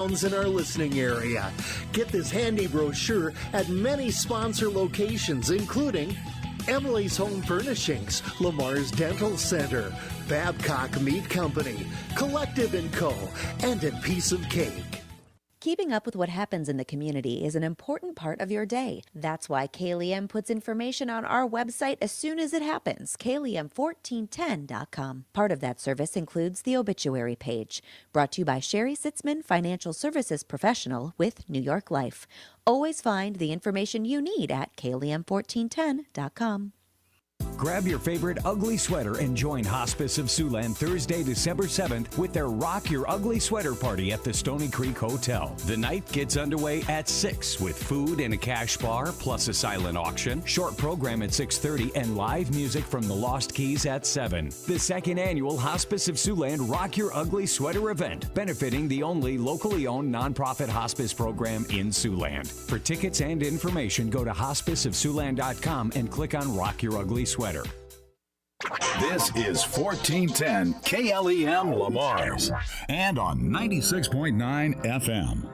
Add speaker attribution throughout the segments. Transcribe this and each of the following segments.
Speaker 1: in our listening area. Get this handy brochure at many sponsor locations, including Emily's Home Furnishings, Lamar's Dental Center, Babcock Meat Company, Collective & Co., and at Piece of Cake.
Speaker 2: Keeping up with what happens in the community is an important part of your day. That's why KLEM puts information on our website as soon as it happens, KLEM1410.com. Part of that service includes the obituary page, brought to you by Sherry Sitzman, Financial Services Professional with New York Life. Always find the information you need at KLEM1410.com.
Speaker 3: Grab your favorite ugly sweater and join Hospice of Siouxland Thursday, December 7th with their Rock Your Ugly Sweater Party at the Stony Creek Hotel. The night gets underway at 6 with food and a cash bar plus a silent auction, short program at 6:30, and live music from the Lost Keys at 7. The second annual Hospice of Siouxland Rock Your Ugly Sweater event, benefiting the only locally owned nonprofit hospice program in Siouxland. For tickets and information, go to hospiceofsiouxland.com and click on Rock Your Ugly Sweater.
Speaker 4: This is 1410 KLEM Lamar's and on 96.9 FM.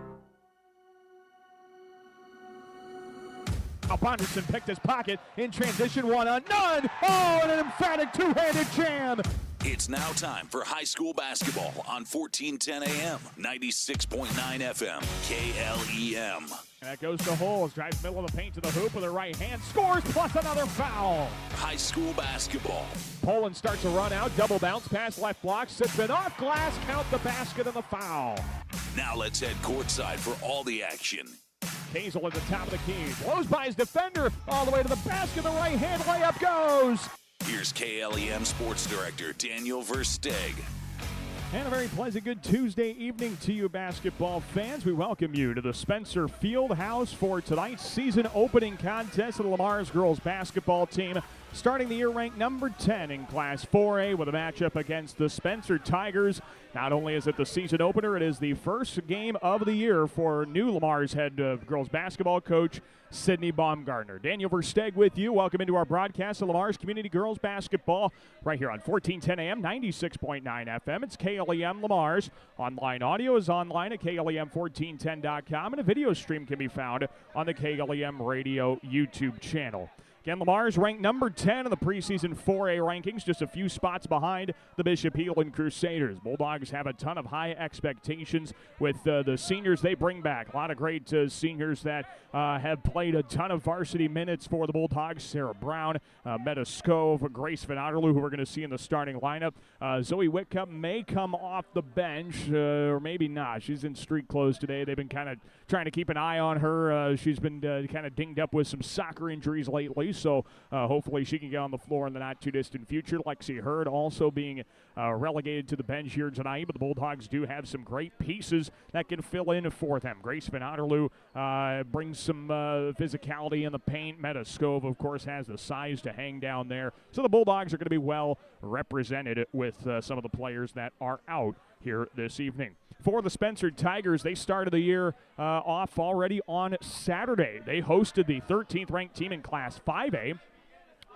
Speaker 5: Alfonderson picked his pocket in transition, one on none. Oh, and an emphatic two-handed jam.
Speaker 6: It's now time for high school basketball on 1410 AM, 96.9 FM, KLEM.
Speaker 5: And that goes to Holes, drives middle of the paint to the hoop with her right hand, scores plus another foul.
Speaker 6: High school basketball.
Speaker 5: Poland starts a run out, double bounce, pass left block, Sitzman off glass, count the basket and the foul.
Speaker 6: Now let's head courtside for all the action.
Speaker 5: Kazel at the top of the key, blows by his defender, all the way to the basket, the right hand layup goes.
Speaker 6: Here's KLEM Sports Director Daniel Versteeg.
Speaker 5: And a very pleasant good Tuesday evening to you basketball fans. We welcome you to the Spencer Fieldhouse for tonight's season opening contest of the Lamar's girls basketball team. Starting the year ranked number 10 in Class 4A with a matchup against the Spencer Tigers. Not only is it the season opener, it is the first game of the year for new Lamar's head girls basketball coach, Sydney Baumgartner. Daniel Versteeg with you. Welcome into our broadcast of Lamar's Community Girls Basketball right here on 1410 AM, 96.9 FM. It's KLEM Lamar's. Online audio is online at KLEM1410.com, and a video stream can be found on the KLEM Radio YouTube channel. Again, Lamar's ranked number 10 in the preseason 4A rankings, just a few spots behind the Bishop Heelan Crusaders. Bulldogs have a ton of high expectations with the seniors they bring back. A lot of great seniors that have played a ton of varsity minutes for the Bulldogs. Sarah Brown, Meta Scove, Grace Van Otterloo, who we're going to see in the starting lineup. Zoe Whitcup may come off the bench, or maybe not. She's in street clothes today. They've been kind of trying to keep an eye on her. She's been kind of dinged up with some soccer injuries lately. So hopefully she can get on the floor in the not-too-distant future. Lexi Hurd also being relegated to the bench here tonight, but the Bulldogs do have some great pieces that can fill in for them. Grace Van Otterloo brings some physicality in the paint. Meta Scove, of course, has the size to hang down there. So the Bulldogs are going to be well represented with some of the players that are out here this evening. For the Spencer Tigers, they started the year off already on Saturday. They hosted the 13th ranked team in Class 5A,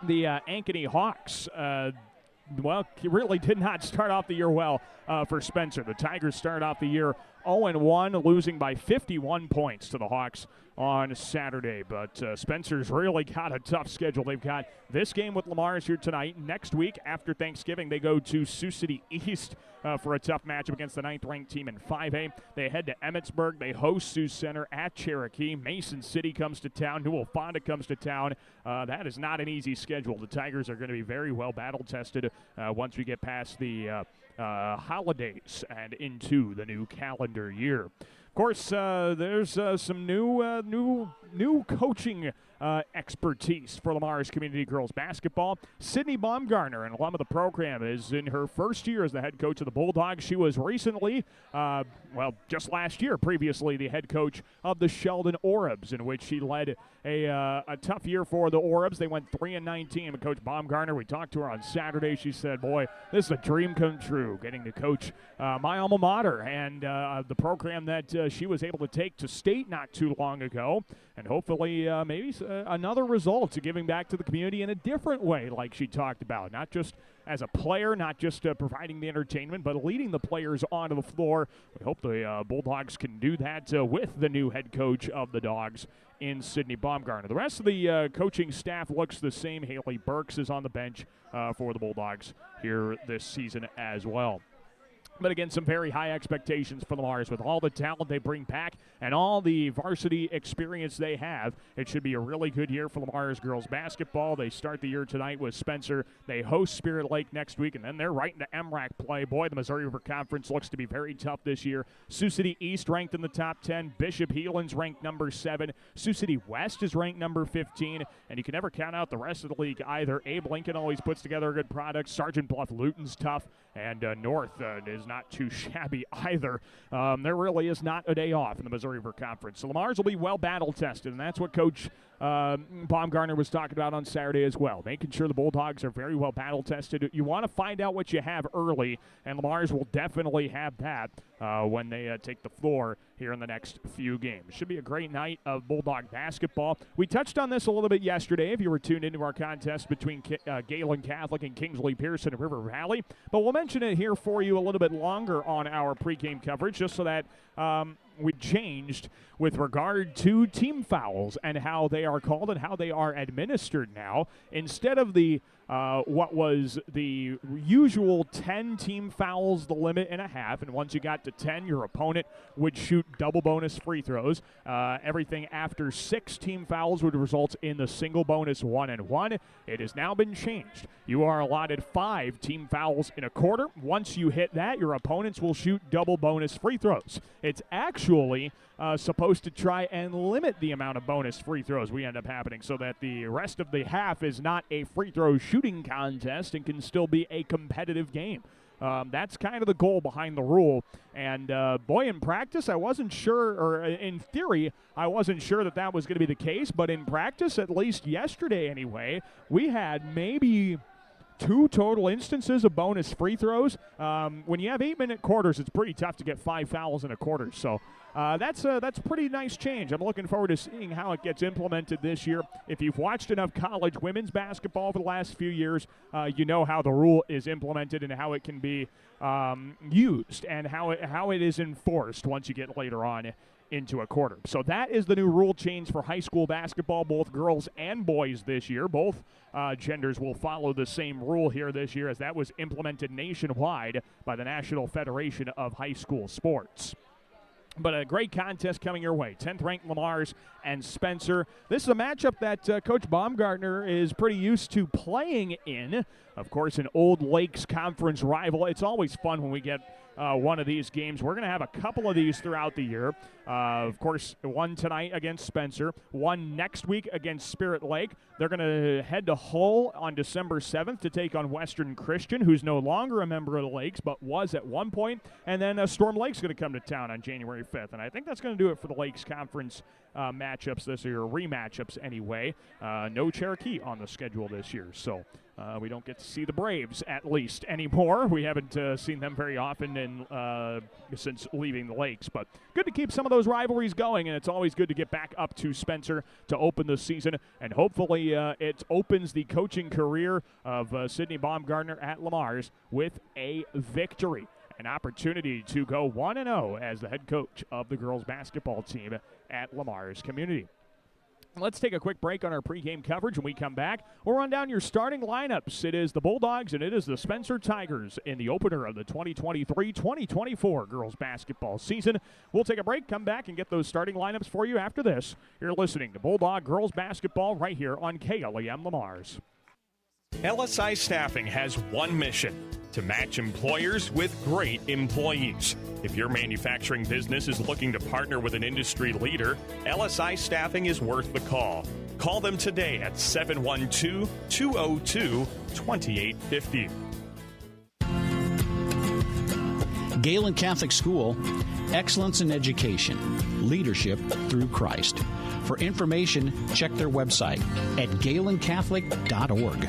Speaker 5: the Ankeny Hawks. Well, really did not start off the year well for Spencer. The Tigers started off the year 0-1, losing by 51 points to the Hawks on Saturday. But Spencer's really got a tough schedule. They've got this game with Lamar's here tonight. Next week, after Thanksgiving, they go to Sioux City East for a tough matchup against the 9th-ranked team in 5A. They head to Emmetsburg. They host Sioux Center at Cherokee. Mason City comes to town. Newell Fonda comes to town. That is not an easy schedule. The Tigers are going to be very well battle-tested once we get past the holidays and into the new calendar year. Of course, there's some new coaching expertise for Lamar's Community Girls Basketball. Sydney Baumgartner, an alum of the program, is in her first year as the head coach of the Bulldogs. She was recently, just last year, previously the head coach of the Sheldon Orbs, in which she led a tough year for the Orbs. They went 3-19. And Coach Baumgartner, we talked to her on Saturday. She said, boy, this is a dream come true, getting to coach my alma mater and the program that she was able to take to state not too long ago. And hopefully maybe another result to giving back to the community in a different way, like she talked about, not just as a player, not just providing the entertainment, but leading the players onto the floor. We hope the Bulldogs can do that with the new head coach of the Dogs in Sydney Baumgartner. The rest of the coaching staff looks the same. Haley Burks is on the bench for the Bulldogs here this season as well. But again, some very high expectations for the Mars with all the talent they bring back and all the varsity experience they have. It should be a really good year for Lamar's girls basketball. They start the year tonight with Spencer. They host Spirit Lake next week, and then they're right into MRAC play. Boy, the Missouri River Conference looks to be very tough this year. Sioux City East ranked in the top 10. Bishop Heelan's ranked number 7. Sioux City West is ranked number 15. And you can never count out the rest of the league either. Abe Lincoln always puts together a good product. Sergeant Bluff Luton's tough. And North is not too shabby either. There really is not a day off in the Missouri River Conference. So Lamar's will be well battle-tested, and that's what Coach Baumgartner was talking about on Saturday as well, making sure the Bulldogs are very well battle-tested. You want to find out what you have early, and Lamar's will definitely have that when they take the floor here in the next few games. Should be a great night of Bulldog basketball. We touched on this a little bit yesterday if you were tuned into our contest between Galen Catholic and Kingsley Pearson and River Valley, but we'll mention it here for you a little bit longer on our pregame coverage just so that we changed with regard to team fouls and how they are called and how they are administered now. Instead of the what was the usual 10 team fouls, the limit and a half, and once you got to 10, your opponent would shoot double bonus free throws. Everything after 6 team fouls would result in the single bonus 1-and-1. It has now been changed. You are allotted 5 team fouls in a quarter. Once you hit that, your opponents will shoot double bonus free throws. It's actually supposed to try and limit the amount of bonus free throws we end up happening so that the rest of the half is not a free throw shooting contest and can still be a competitive game. That's kind of the goal behind the rule. And, boy, in practice, I wasn't sure, or in theory, I wasn't sure that that was going to be the case. But in practice, at least yesterday anyway, we had maybe 2 total instances of bonus free throws. When you have 8-minute quarters, it's pretty tough to get 5 fouls in a quarter. So that's a pretty nice change. I'm looking forward to seeing how it gets implemented this year. If you've watched enough college women's basketball for the last few years, you know how the rule is implemented and how it can be used and how it is enforced once you get later on into a quarter. So that is the new rule change for high school basketball, both girls and boys this year. Both genders will follow the same rule here this year as that was implemented nationwide by the National Federation of High School Sports. But a great contest coming your way. 10th-ranked Lamar's and Spencer. This is a matchup that Coach Baumgartner is pretty used to playing in. Of course, an Old Lakes Conference rival. It's always fun when we get one of these games. We're going to have a couple of these throughout the year. Of course, one tonight against Spencer, one next week against Spirit Lake. They're going to head to Hull on December 7th to take on Western Christian, who's no longer a member of the Lakes, but was at one point. And then Storm Lake's going to come to town on January 5th. And I think that's going to do it for the Lakes Conference matchups this year, rematchups anyway. No Cherokee on the schedule this year, so we don't get to see the Braves, at least, anymore. We haven't seen them very often since leaving the Lakes. But good to keep some of those rivalries going, and it's always good to get back up to Spencer to open the season. And hopefully it opens the coaching career of Sydney Baumgartner at Lamar's with a victory. An opportunity to go 1-0 as the head coach of the girls basketball team at Lamar's Community. Let's take a quick break on our pregame coverage. When we come back, we'll run down your starting lineups. It is the Bulldogs and it is the Spencer Tigers in the opener of the 2023-2024 girls basketball season. We'll take a break, come back, and get those starting lineups for you after this. You're listening to Bulldog Girls Basketball right here on KLEM Lamar's.
Speaker 7: LSI Staffing has one mission: to match employers with great employees. If your manufacturing business is looking to partner with an industry leader, LSI Staffing is worth the call. Call them today at 712-202-2850.
Speaker 8: Galen Catholic School, excellence in education, leadership through Christ. For information, check their website at galencatholic.org.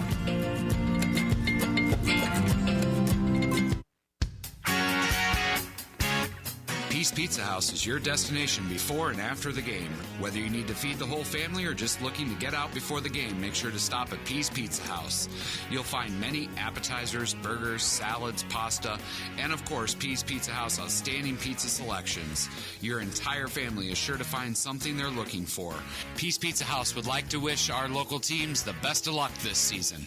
Speaker 9: Peace Pizza House is your destination before and after the game. Whether you need to feed the whole family or just looking to get out before the game, make sure to stop at Peace Pizza House. You'll find many appetizers, burgers, salads, pasta, and of course, Peace Pizza House outstanding pizza selections. Your entire family is sure to find something they're looking for. Peace Pizza House would like to wish our local teams the best of luck this season.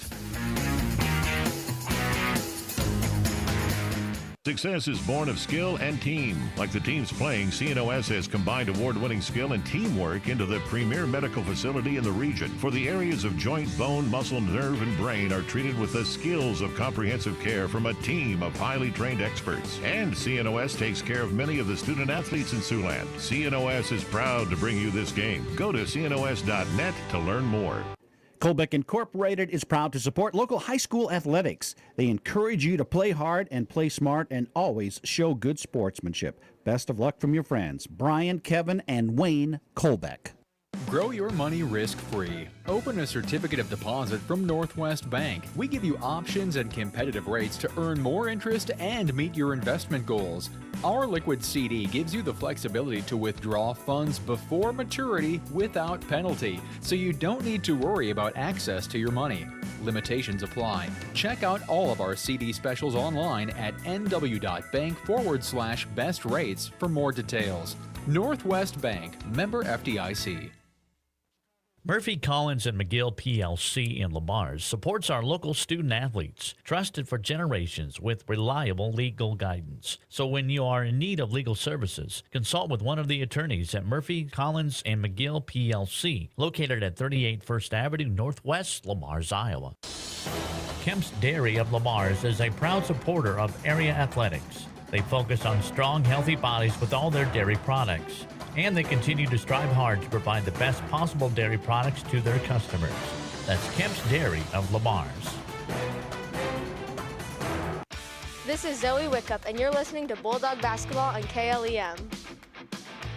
Speaker 10: Success is born of skill and team. Like the teams playing, CNOS has combined award-winning skill and teamwork into the premier medical facility in the region. For the areas of joint, bone, muscle, nerve, and brain are treated with the skills of comprehensive care from a team of highly trained experts. And CNOS takes care of many of the student athletes in Siouxland. CNOS is proud to bring you this game. Go to cnos.net to learn more.
Speaker 8: Colbeck Incorporated is proud to support local high school athletics. They encourage you to play hard and play smart and always show good sportsmanship. Best of luck from your friends, Brian, Kevin, and Wayne Colbeck.
Speaker 11: Grow your money risk-free. Open a certificate of deposit from Northwest Bank. We give you options and competitive rates to earn more interest and meet your investment goals. Our liquid CD gives you the flexibility to withdraw funds before maturity without penalty, so you don't need to worry about access to your money. Limitations apply. Check out all of our CD specials online at nw.bank/best rates for more details. Northwest Bank, member FDIC.
Speaker 12: Murphy, Collins, and McGill PLC in Lamar supports our local student athletes, trusted for generations with reliable legal guidance. So when you are in need of legal services, consult with one of the attorneys at Murphy, Collins, and McGill PLC, located at 38 First Avenue Northwest, Lamars, Iowa. Kemp's Dairy of Lamars is a proud supporter of area athletics. They focus on strong, healthy bodies with all their dairy products. And they continue to strive hard to provide the best possible dairy products to their customers. That's Kemp's Dairy of Lamars.
Speaker 13: This is Zoe Wickup, and you're listening to Bulldog Basketball on KLEM.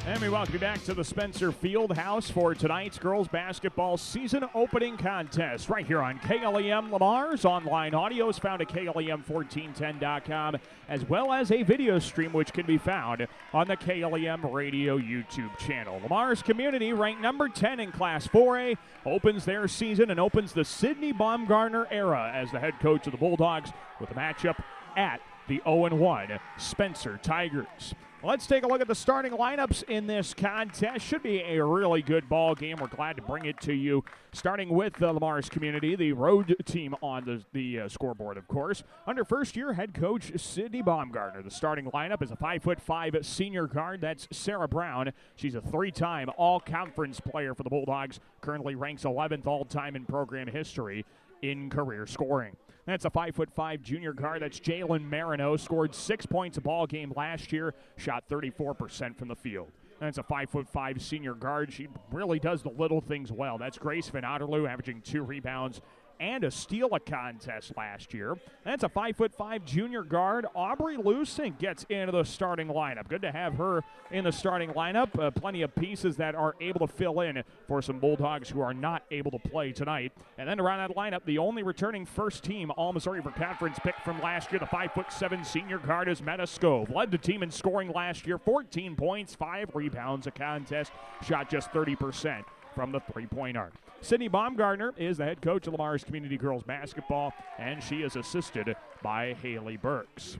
Speaker 5: And we welcome you back to the Spencer Fieldhouse for tonight's girls basketball season opening contest right here on KLEM Lamar's. Online audio is found at KLEM1410.com, as well as a video stream which can be found on the KLEM radio YouTube channel. Lamar's community, ranked number 10 in Class 4A, opens their season and opens the Sydney Baumgartner era as the head coach of the Bulldogs with a matchup at the 0-1 Spencer Tigers. Let's take a look at the starting lineups in this contest. Should be a really good ball game. We're glad to bring it to you. Starting with the Lamar's community, the road team on the scoreboard, of course. Under first-year head coach Sydney Baumgartner. The starting lineup is a 5'5" senior guard. That's Sarah Brown. She's a three-time all-conference player for the Bulldogs. Currently ranks 11th all-time in program history in career scoring. That's a 5'5" junior guard. That's Jalen Marino. Scored 6 points a ball game last year. Shot 34% from the field. That's a 5'5" senior guard. She really does the little things well. That's Grace Van Otterloo, averaging 2 rebounds and a steal a contest last year. That's a 5'5" junior guard. Aubrey Lusink gets into the starting lineup. Good to have her in the starting lineup. Plenty of pieces that are able to fill in for some Bulldogs who are not able to play tonight. And then around that lineup, the only returning first-team All-Missouri for Conference pick from last year, the 5'7" senior guard is Meta Scove. Led the team in scoring last year, 14 points, 5 rebounds a contest. Shot just 30% from the three-point arc. Sydney Baumgartner is the head coach of Lamar's Community Girls Basketball, and she is assisted by Haley Burks.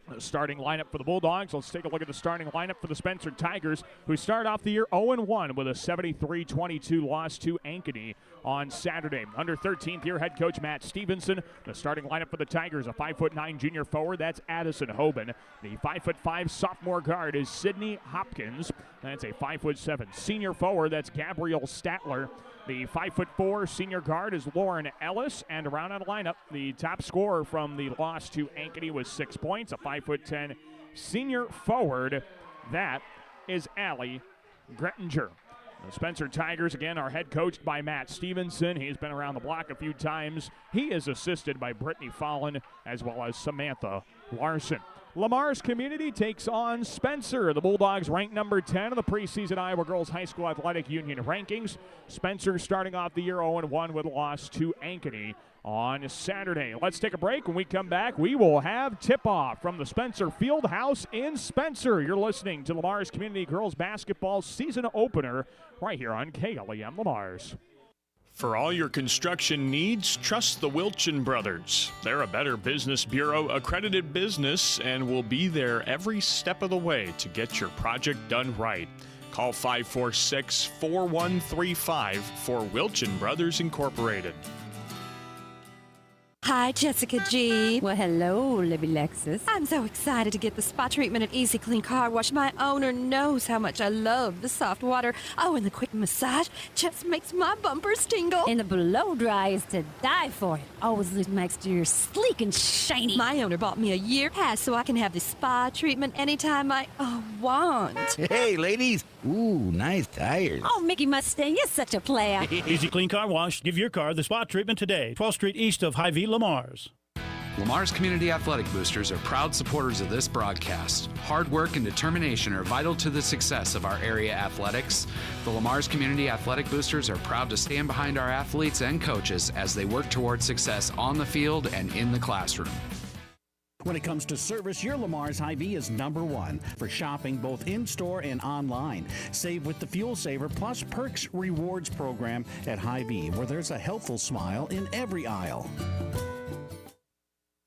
Speaker 5: The starting lineup for the Bulldogs. Let's take a look at the starting lineup for the Spencer Tigers, who started off the year 0-1 with a 73-22 loss to Ankeny on Saturday. Under 13th year head coach Matt Stevenson. The starting lineup for the Tigers, a 5'9" junior forward. That's Addison Hoban. The 5'5" sophomore guard is Sydney Hopkins. That's a 5'7" senior forward. That's Gabrielle Statler. The 5'4" senior guard is Lauren Ellis, and around on the lineup, the top scorer from the loss to Ankeny was 6 points, a 5'10" senior forward. That is Allie Grettinger. The Spencer Tigers, again, are head coached by Matt Stevenson. He's been around the block a few times. He is assisted by Brittany Fallon as well as Samantha Larson. Lamar's Community takes on Spencer. The Bulldogs ranked number 10 in the preseason Iowa Girls High School Athletic Union rankings. Spencer starting off the year 0-1 with a loss to Ankeny on Saturday. Let's take a break. When we come back, we will have tip-off from the Spencer Fieldhouse in Spencer. You're listening to Lamar's Community Girls Basketball season opener right here on KLEM Lamar's.
Speaker 7: For all your construction needs, trust the Wilchin Brothers. They're a Better Business Bureau accredited business and will be there every step of the way to get your project done right. Call 546-4135 for Wilchin Brothers Incorporated.
Speaker 14: Hi, Jessica G. Well, hello, Libby Lexus. I'm so excited to get the spa treatment at Easy Clean Car Wash. My owner knows how much I love the soft water. Oh, and the quick massage just makes my bumpers tingle.
Speaker 15: And the blow dry is to die for. It always leaves my exterior sleek and shiny.
Speaker 14: My owner bought me a year pass so I can have the spa treatment anytime I want.
Speaker 16: Hey, ladies. Ooh, nice tires.
Speaker 15: Oh, Mickey Mustang, you're such a player.
Speaker 17: Easy Clean Car Wash. Give your car the spa treatment today. 12th Street east of Hy-Vee, Lamar's.
Speaker 9: Lamar's Community Athletic Boosters are proud supporters of this broadcast. Hard work and determination are vital to the success of our area athletics. The Lamar's Community Athletic Boosters are proud to stand behind our athletes and coaches as they work towards success on the field and in the classroom.
Speaker 8: When it comes to service, your Lamar's Hy-Vee is number one for shopping both in-store and online. Save with the Fuel Saver Plus Perks Rewards program at Hy-Vee, where there's a helpful smile in every aisle.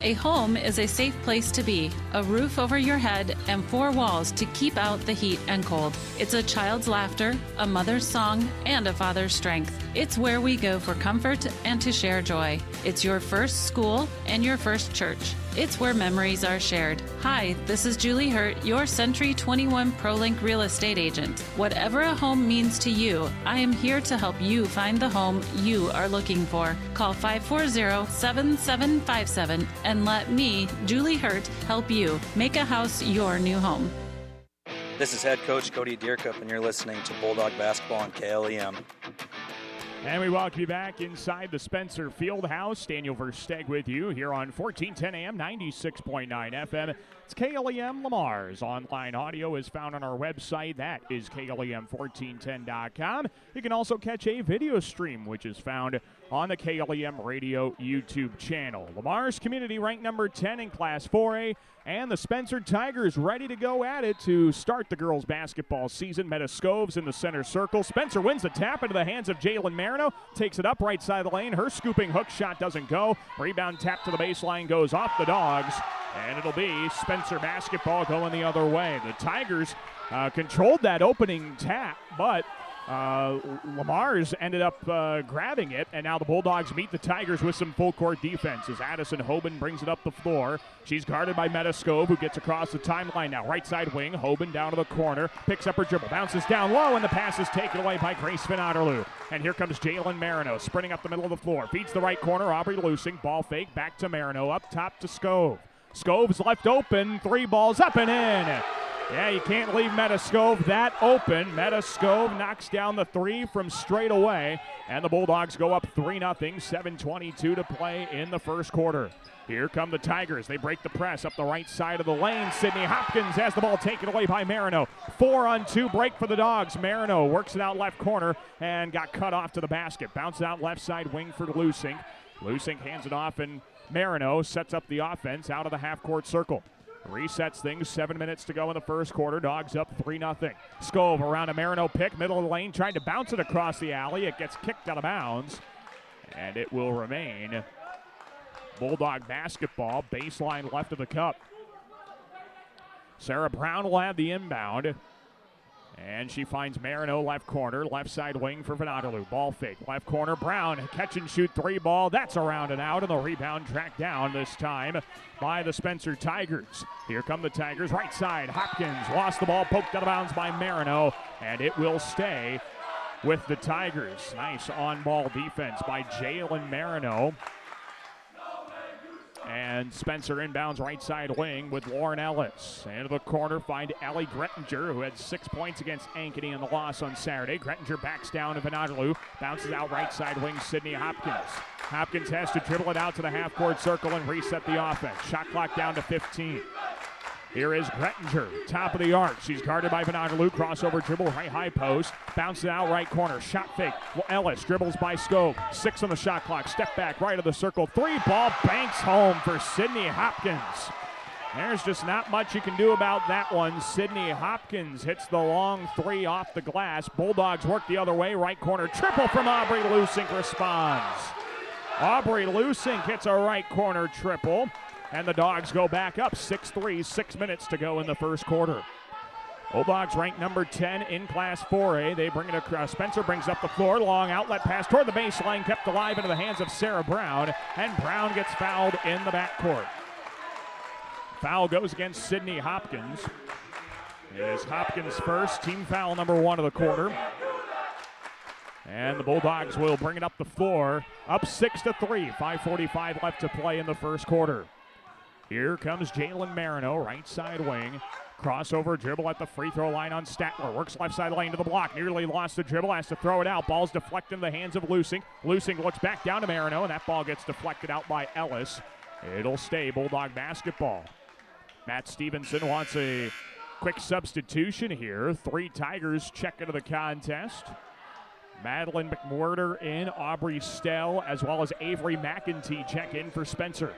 Speaker 18: A home is a safe place to be, a roof over your head, and 4 walls to keep out the heat and cold. It's a child's laughter, a mother's song, and a father's strength. It's where we go for comfort and to share joy. It's your first school and your first church. It's where memories are shared. Hi, this is Julie Hurt, your Century 21 ProLink real estate agent. Whatever a home means to you, I am here to help you find the home you are looking for. Call 540-7757 and let me, Julie Hurt, help you make a house your new home.
Speaker 19: This is head coach Cody Deercup, and you're listening to Bulldog Basketball on KLEM.
Speaker 5: And we welcome you back inside the Spencer Fieldhouse. Daniel Versteg with you here on 1410 AM, 96.9 FM. It's KLEM Lamar's. Online audio is found on our website. That is KLEM1410.com. You can also catch a video stream, which is found on the KLEM Radio YouTube channel. Lamar's Community ranked number 10 in Class 4A, and the Spencer Tigers ready to go at it to start the girls' basketball season. Metascoves in the center circle. Spencer wins the tap into the hands of Jalen Marino, takes it up right side of the lane. Her scooping hook shot doesn't go. Rebound tap to the baseline goes off the Dogs, and it'll be Spencer basketball going the other way. The Tigers controlled that opening tap, but Lamar's ended up grabbing it, and now the Bulldogs meet the Tigers with some full-court defense as Addison Hoban brings it up the floor. She's guarded by Metascove, who gets across the timeline now. Right side wing, Hoban down to the corner, picks up her dribble, bounces down low, and the pass is taken away by Grace Van Otterloo. And here comes Jalen Marino, sprinting up the middle of the floor. Feeds the right corner, Aubrey Lusing, ball fake, back to Marino, up top to Scove. Scove's left open, 3 balls up and in. Yeah, you can't leave Metascove that open. Metascove knocks down the 3 from straight away, and the Bulldogs go up 3-0, 7:22 to play in the first quarter. Here come the Tigers. They break the press up the right side of the lane. Sydney Hopkins has the ball taken away by Marino. 4-on-2 break for the Dogs. Marino works it out left corner and got cut off to the basket. Bounces out left side wing for Lusing. Lusing hands it off, and Marino sets up the offense out of the half-court circle. Resets things, 7 minutes to go in the first quarter. Dogs up 3-0. Scove around a Marino pick, middle of the lane, trying to bounce it across the alley. It gets kicked out of bounds, and it will remain Bulldog basketball, baseline left of the cup. Sarah Brown will have the inbound, and she finds Marino left corner, left side wing for Van Otterloo. Ball fake, left corner, Brown, catch and shoot 3 ball. That's around and out, and the rebound tracked down this time by the Spencer Tigers. Here come the Tigers, right side, Hopkins lost the ball, poked out of bounds by Marino, and it will stay with the Tigers. Nice on-ball defense by Jalen Marino. And Spencer inbounds right side wing with Lauren Ellis. Into the corner, find Ellie Grettinger, who had 6 points against Ankeny in the loss on Saturday. Grettinger backs down to Van Otterloo, bounces out right side wing, Sydney Hopkins. Hopkins has to dribble it out to the half-court circle and reset the offense. Shot clock down to 15. Here is Grettinger, top of the arc. She's guarded by Venadalu. Crossover dribble, right high post. Bounces it out right corner. Shot fake. Ellis dribbles by Scove. 6 on the shot clock. Step back right of the circle. 3 ball banks home for Sydney Hopkins. There's just not much you can do about that one. Sydney Hopkins hits the long 3 off the glass. Bulldogs work the other way. Right corner. Triple from Aubrey Lusink responds. Aubrey Lusink hits a right corner triple. And the Dogs go back up 6-3, 6 minutes to go in the first quarter. Bulldogs ranked number 10 in Class 4A. They bring it across. Spencer brings up the floor. Long outlet pass toward the baseline, kept alive into the hands of Sarah Brown. And Brown gets fouled in the backcourt. Foul goes against Sydney Hopkins. It is Hopkins' first, team foul number 1 of the quarter. And the Bulldogs will bring it up the floor, up 6-3. 5:45 left to play in the first quarter. Here comes Jalen Marino, right side wing. Crossover dribble at the free throw line on Statler. Works left side lane to the block. Nearly lost the dribble. Has to throw it out. Ball's deflected in the hands of Lusink. Lusink looks back down to Marino, and that ball gets deflected out by Ellis. It'll stay Bulldog basketball. Matt Stevenson wants a quick substitution here. 3 Tigers check into the contest. Madeline McWhirter in, Aubrey Stell, as well as Avery McEntee check in for Spencer.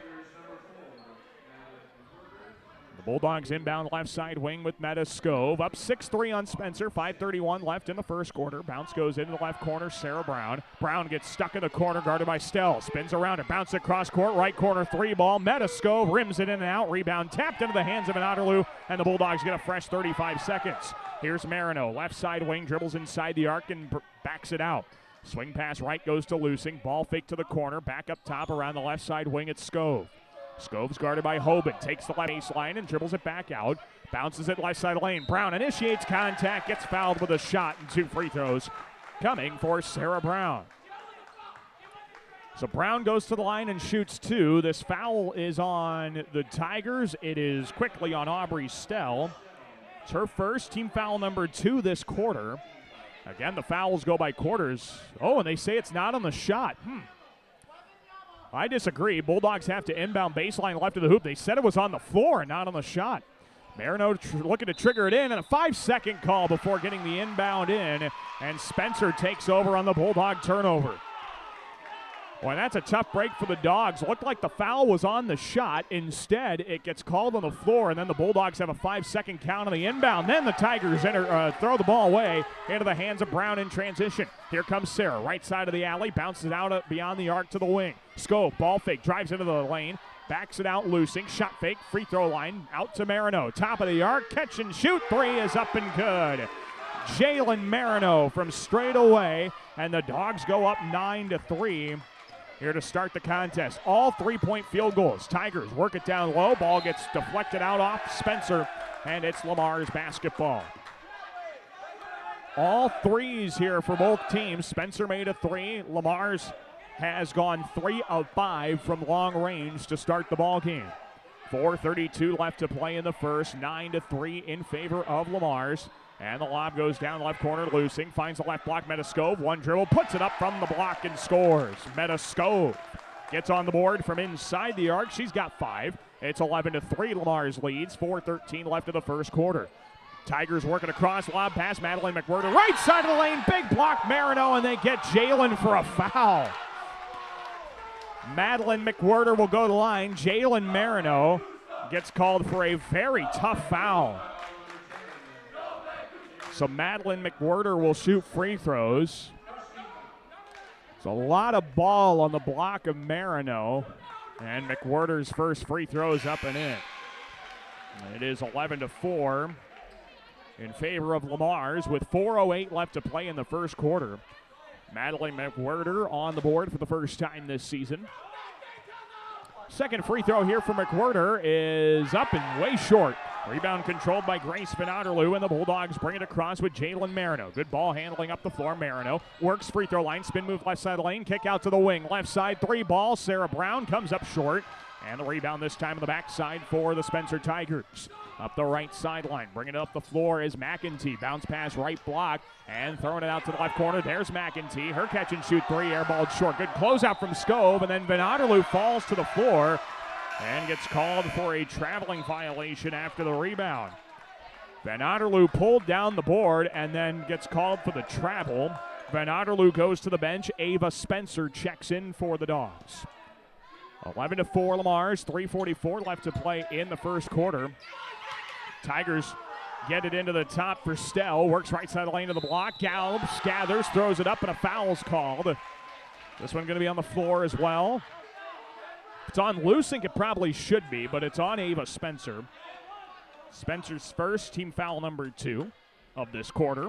Speaker 5: The Bulldogs inbound left side wing with Meta Scove. Up 6-3 on Spencer. 5:31 left in the first quarter. Bounce goes into the left corner. Sarah Brown. Brown gets stuck in the corner, guarded by Stell. Spins around it. Bounce across court. Right corner 3 ball. Meta Scove rims it in and out. Rebound tapped into the hands of Venadalu. And the Bulldogs get a fresh 35 seconds. Here's Marino. Left side wing. Dribbles inside the arc and backs it out. Swing pass right goes to Lusink. Ball fake to the corner. Back up top around the left side wing. It's Scove. Scove's guarded by Hoban, takes the left baseline and dribbles it back out. Bounces it left side lane. Brown initiates contact, gets fouled with a shot and 2 free throws coming for Sarah Brown. So Brown goes to the line and shoots 2. This foul is on the Tigers. It is quickly on Aubrey Stell. It's her first, team foul number 2 this quarter. Again, the fouls go by quarters. Oh, and they say it's not on the shot. I disagree. Bulldogs have to inbound baseline left of the hoop. They said it was on the floor and not on the shot. Marino looking to trigger it in, and a 5-second call before getting the inbound in, and Spencer takes over on the Bulldog turnover. Boy, that's a tough break for the Dogs. Looked like the foul was on the shot. Instead, it gets called on the floor, and then the Bulldogs have a 5-second count on the inbound. Then the Tigers throw the ball away into the hands of Brown in transition. Here comes Sarah, right side of the alley, bounces out beyond the arc to the wing. Scope, ball fake, drives into the lane, backs it out, Lusink, shot fake, free throw line, out to Marino. Top of the arc, catch and shoot, 3 is up and good. Jalen Marino from straight away, and the Dogs go up 9-3. Here to start the contest. All 3-point field goals. Tigers work it down low. Ball gets deflected out off Spencer, and it's Lamar's basketball. All 3s here for both teams. Spencer made a 3. Lamar's has gone 3 of 5 from long range to start the ball game. 4:32 left to play in the first. 9-3 in favor of Lamar's. And the lob goes down left corner. Lusink finds the left block. Meta Scove, 1 dribble, puts it up from the block and scores. Meta Scove gets on the board from inside the arc. She's got 5. It's 11-3. Lamar's leads. 4:13 left in the first quarter. Tigers working across. Lob pass. Madeline McWhirter, right side of the lane. Big block Marino, and they get Jalen for a foul. Madeline McWhirter will go to the line. Jalen Marino gets called for a very tough foul. So Madeline McWhirter will shoot free throws. It's a lot of ball on the block of Marino. And McWhirter's first free throw is up and in. It is 11-4 in favor of Lamar's with 4:08 left to play in the first quarter. Madeline McWhirter on the board for the first time this season. Second free throw here for McWhirter is up and way short. Rebound controlled by Grace Venadalu, and the Bulldogs bring it across with Jalen Marino. Good ball handling up the floor. Marino works free throw line, spin move left side lane, kick out to the wing. Left side 3 ball. Sarah Brown comes up short. And the rebound this time on the backside for the Spencer Tigers. Up the right sideline, bringing it up the floor is McEntee. Bounce pass right block and throwing it out to the left corner. There's McEntee. Her catch and shoot 3, airballed short. Good closeout from Scove, and then Venadalu falls to the floor. and gets called for a traveling violation after the rebound. Van Otterloo pulled down the board and then gets called for the travel. Van Otterloo goes to the bench. Ava Spencer checks in for the Dogs. 11-4 Lamars, 3:44 left to play in the first quarter. Tigers get it into the top for Stell. Works right side of the lane to the block. Gallops, gathers, throws it up, and a foul's called. This one going to be on the floor as well. If it's on Lusink, it probably should be, but it's on Ava Spencer. Spencer's first, team foul number 2 of this quarter.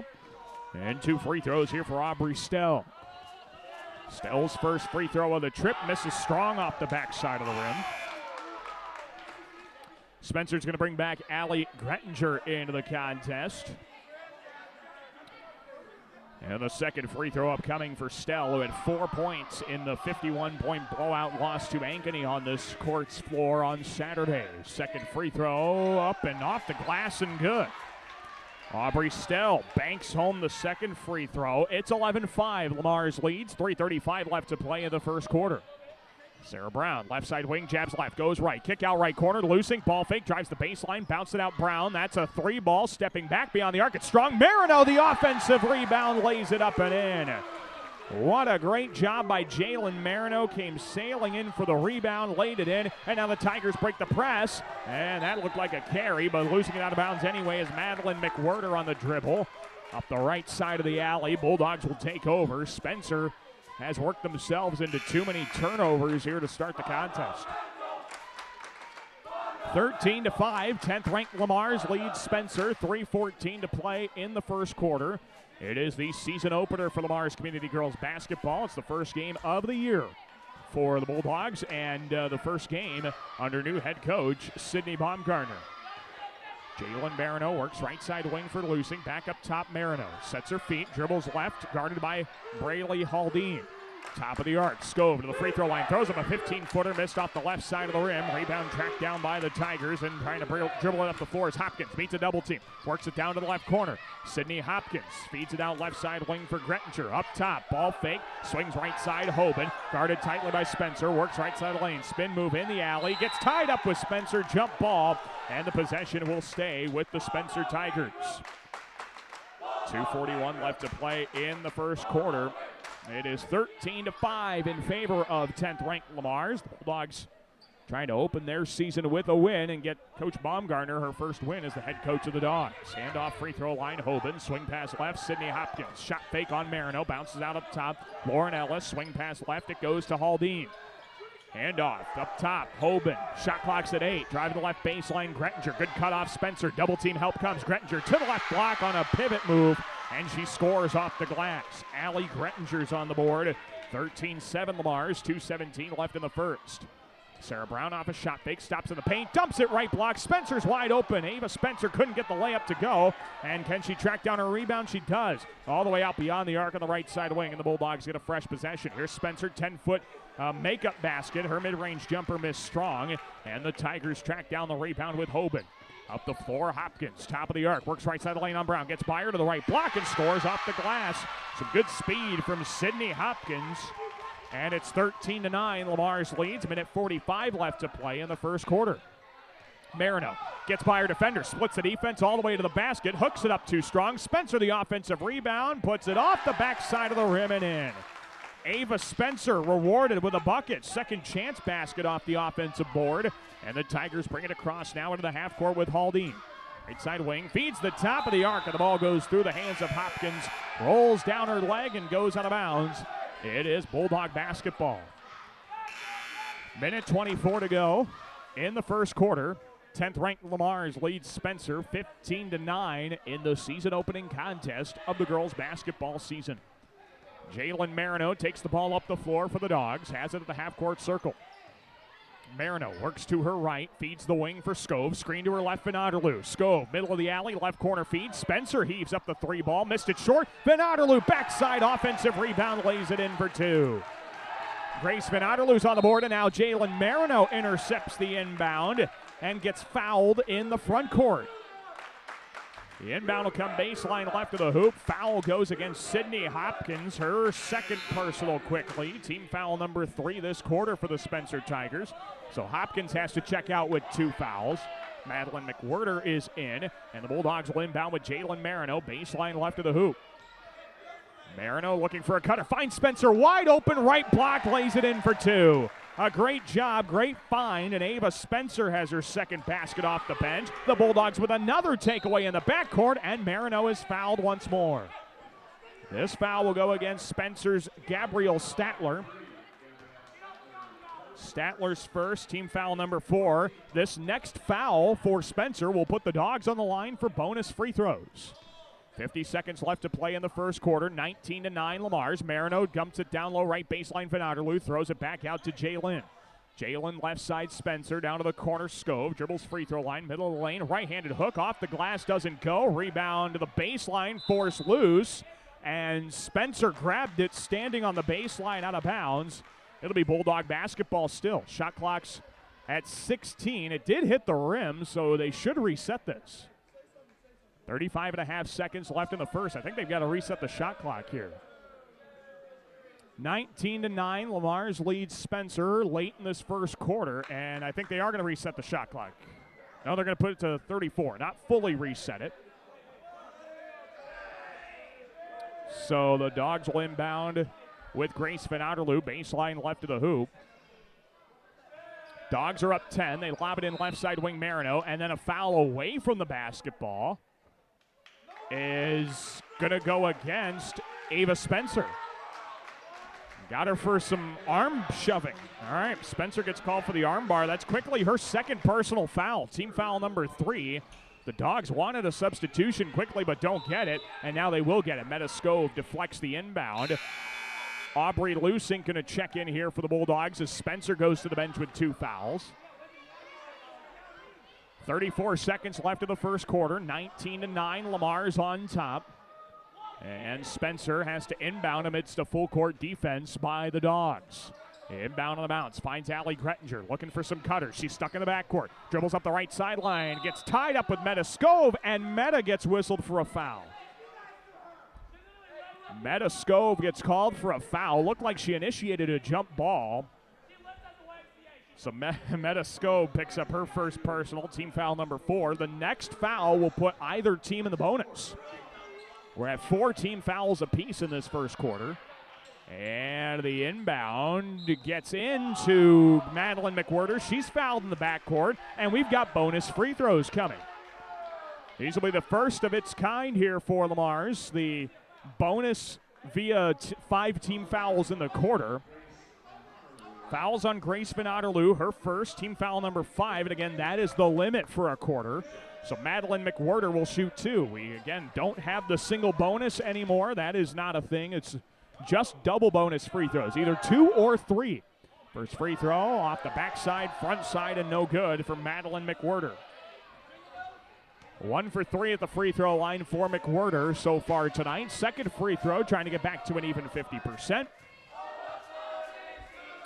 Speaker 5: And 2 free throws here for Aubrey Stell. Stell's first free throw of the trip misses strong off the backside of the rim. Spencer's going to bring back Allie Grettinger into the contest. And the second free throw upcoming for Stell, who had 4 points in the 51-point blowout loss to Ankeny on this court's floor on Saturday. Second free throw up and off the glass and good. Aubrey Stell banks home the second free throw. It's 11-5. Lamars leads. 3:35 left to play in the first quarter. Sarah Brown, left side wing, jabs left, goes right. Kick out right corner, Lusink, ball fake, drives the baseline, bounce it out Brown. That's a 3 ball, stepping back beyond the arc. It's strong. Marino, the offensive rebound, lays it up and in. What a great job by Jalen Marino. Came sailing in for the rebound, laid it in, and now the Tigers break the press. And that looked like a carry, but losing it out of bounds anyway is Madeline McWhirter on the dribble. Up the right side of the alley, Bulldogs will take over. Spencer has worked themselves into too many turnovers here to start the contest. 13-5, 10th ranked Lamars leads Spencer. 3:14 to play in the first quarter. It is the season opener for Lamars Community Girls Basketball. It's the first game of the year for the Bulldogs and the first game under new head coach Sydney Baumgartner. Jalen Marino works right side wing for Lusink. Back up top, Marino sets her feet, dribbles left, guarded by Braylee Haldine. Top of the arc, Scove to the free throw line, throws up a 15-footer, missed off the left side of the rim. Rebound tracked down by the Tigers, and trying to dribble it up the floor is Hopkins. Beats a double team, works it down to the left corner. Sydney Hopkins feeds it out left side wing for Grettinger. Up top, ball fake, swings right side, Hoban. Guarded tightly by Spencer, works right side lane. Spin move in the alley, gets tied up with Spencer, jump ball, and the possession will stay with the Spencer Tigers. 2:41 left to play in the first quarter. It is 13-5 in favor of 10th ranked Lamars. The Bulldogs trying to open their season with a win and get Coach Baumgartner her first win as the head coach of the Dogs. Handoff free throw line, Hoban, swing pass left, Sydney Hopkins. Shot fake on Marino, bounces out up top. Lauren Ellis, swing pass left, it goes to Haldine. Handoff up top, Hoban. Shot clock's at 8. Driving the left baseline, Grettinger. Good cut off Spencer. Double team help comes. Grettinger to the left block on a pivot move, and she scores off the glass. Allie Grettinger's on the board. 13-7 Lamars, 2:17 left in the first. Sarah Brown off a shot fake, stops in the paint, dumps it right block. Spencer's wide open. Ava Spencer couldn't get the layup to go. And can she track down her rebound? She does. All the way out beyond the arc on the right side wing, and the Bulldogs get a fresh possession. Here's Spencer, 10-foot makeup basket. Her mid-range jumper missed strong, and the Tigers track down the rebound with Hoban. Up the floor, Hopkins, top of the arc, works right side of the lane on Brown, gets by her to the right block and scores off the glass. Some good speed from Sydney Hopkins. And it's 13-9, Lamars leads. Minute 45 left to play in the first quarter. Marino gets by her defender, splits the defense all the way to the basket, hooks it up too strong. Spencer, the offensive rebound, puts it off the backside of the rim and in. Ava Spencer rewarded with a bucket. Second chance basket off the offensive board. And the Tigers bring it across now into the half court with Haldine. Right side wing, feeds the top of the arc, and the ball goes through the hands of Hopkins, rolls down her leg and goes out of bounds. It is Bulldog basketball. Minute 24 to go in the first quarter. 10th ranked Lamars leads Spencer 15-9 in the season opening contest of the girls basketball season. Jalen Marino takes the ball up the floor for the Dogs, has it at the half court circle. Marino works to her right, feeds the wing for Scove. Screen to her left, Van Otterloo. Scove, middle of the alley, left corner feed. Spencer heaves up the 3 ball, missed it short. Van Otterloo, backside offensive rebound, lays it in for 2. Grace Van Otterloo's on the board, and now Jalen Marino intercepts the inbound and gets fouled in the front court. The inbound will come baseline left of the hoop. Foul goes against Sydney Hopkins, her second personal quickly. Team foul number 3 this quarter for the Spencer Tigers. So Hopkins has to check out with 2 fouls. Madeline McWhirter is in, and the Bulldogs will inbound with Jalen Marino, baseline left of the hoop. Marino looking for a cutter, finds Spencer wide open, right block, lays it in for 2. A great job, great find, and Ava Spencer has her second basket off the bench. The Bulldogs with another takeaway in the backcourt, and Marino is fouled once more. This foul will go against Spencer's Gabrielle Statler. Statler's first, team foul number 4. This next foul for Spencer will put the Dogs on the line for bonus free throws. 50 seconds left to play in the first quarter. 19-9 Lamars. Marino dumps it down low right baseline. Van Otterloo throws it back out to Jalen. Jalen left side Spencer down to the corner. Scove dribbles free throw line, middle of the lane. Right-handed hook off the glass, doesn't go. Rebound to the baseline, forced loose. And Spencer grabbed it standing on the baseline out of bounds. It'll be Bulldog basketball still. Shot clock's at 16. It did hit the rim, so they should reset this. 35.5 seconds left in the first. I think they've got to reset the shot clock here. 19-9, Lamars leads Spencer late in this first quarter, and I think they are going to reset the shot clock. No, they're going to put it to 34, not fully reset it. So the Dogs will inbound with Grace Van Otterloo, baseline left of the hoop. Dogs are up 10. They lob it in left side wing Marino, and then a foul away from the basketball is going to go against Ava Spencer. Got her for some arm shoving. All right, Spencer gets called for the arm bar. That's quickly her second personal foul, team foul number 3. The Dogs wanted a substitution quickly but don't get it, and now they will get it. Meta Scove deflects the inbound. Aubrey Lusink going to check in here for the Bulldogs as Spencer goes to the bench with 2 fouls. 34 seconds left of the first quarter. 19-9, Lamar's on top. And Spencer has to inbound amidst a full court defense by the Dogs. Inbound on the bounce, finds Allie Grettinger looking for some cutters. She's stuck in the backcourt, dribbles up the right sideline, gets tied up with Meta Scove, and Meta gets whistled for a foul. Meta Scove gets called for a foul. Looked like she initiated a jump ball. So Meta Scove picks up her first personal, team foul number 4. The next foul will put either team in the bonus. We're at 4 team fouls apiece in this first quarter. And the inbound gets into Madeline McWhirter. She's fouled in the backcourt, and we've got bonus free throws coming. These will be the first of its kind here for Lamars. The bonus via 5 team fouls in the quarter. Fouls on Grace Van Otterloo, her first, team foul number 5. And again, that is the limit for a quarter. So Madeline McWhirter will shoot 2. We, again, don't have the single bonus anymore. That is not a thing. It's just double bonus free throws, either 2 or 3. First free throw off the backside, front side, and no good for Madeline McWhirter. 1 for 3 at the free throw line for McWhirter so far tonight. Second free throw, trying to get back to an even 50%.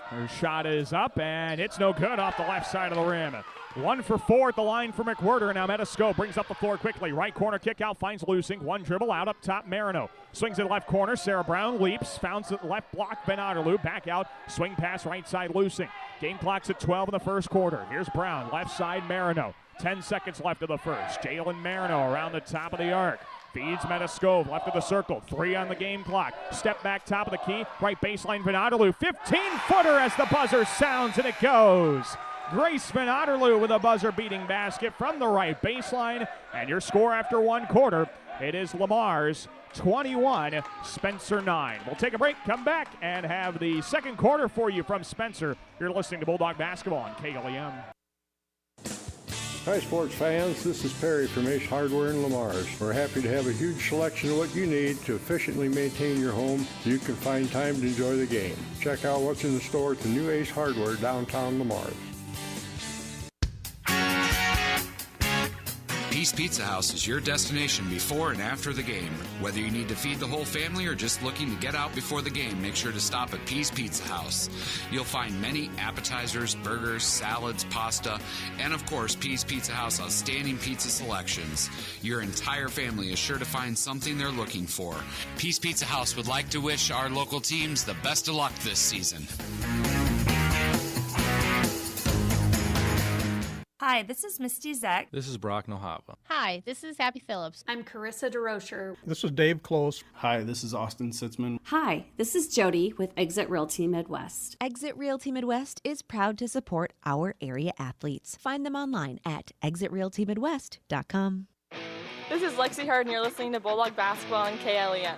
Speaker 5: Her shot is up, and it's no good off the left side of the rim. 1 for 4 at the line for McWhirter. Now Meta Scove brings up the floor quickly. Right corner kick out, finds Lusink. 1 dribble out up top, Marino. Swings it left corner. Sarah Brown leaps, founds it left block, Van Otterloo. Back out, swing pass right side, Lusink. Game clock's at 12 in the first quarter. Here's Brown, left side, Marino. 10 seconds left of the first. Jalen Marino around the top of the arc. Feeds Meta Scove, left of the circle. 3 on the game clock. Step back, top of the key. Right baseline, Van Otterloo. 15-footer as the buzzer sounds, and it goes. Grace Van Otterloo with a buzzer-beating basket from the right baseline. And your score after 1 quarter, it is Lamar's 21, Spencer 9. We'll take a break, come back, and have the second quarter for you from Spencer. You're listening to Bulldog Basketball on KLEM.
Speaker 20: Hi sports fans, this is Perry from Ace Hardware in Lamars. We're happy to have a huge selection of what you need to efficiently maintain your home so you can find time to enjoy the game. Check out what's in the store at the new Ace Hardware downtown Lamars.
Speaker 9: Peace Pizza House is your destination before and after the game. Whether you need to feed the whole family or just looking to get out before the game, make sure to stop at Peace Pizza House. You'll find many appetizers, burgers, salads, pasta, and of course, Peace Pizza House outstanding pizza selections. Your entire family is sure to find something they're looking for. Peace Pizza House would like to wish our local teams the best of luck this season.
Speaker 21: Hi, this is Misty Zek.
Speaker 22: This is Brock Nohava.
Speaker 23: Hi, this is Happy Phillips.
Speaker 24: I'm Carissa DeRocher.
Speaker 25: This is Dave Close.
Speaker 26: Hi, this is Austin Sitzman.
Speaker 27: Hi, this is Jody with Exit Realty Midwest.
Speaker 2: Exit Realty Midwest is proud to support our area athletes. Find them online at exitrealtymidwest.com.
Speaker 28: This is Lexi Hard, and you're listening to Bulldog Basketball on KLEM.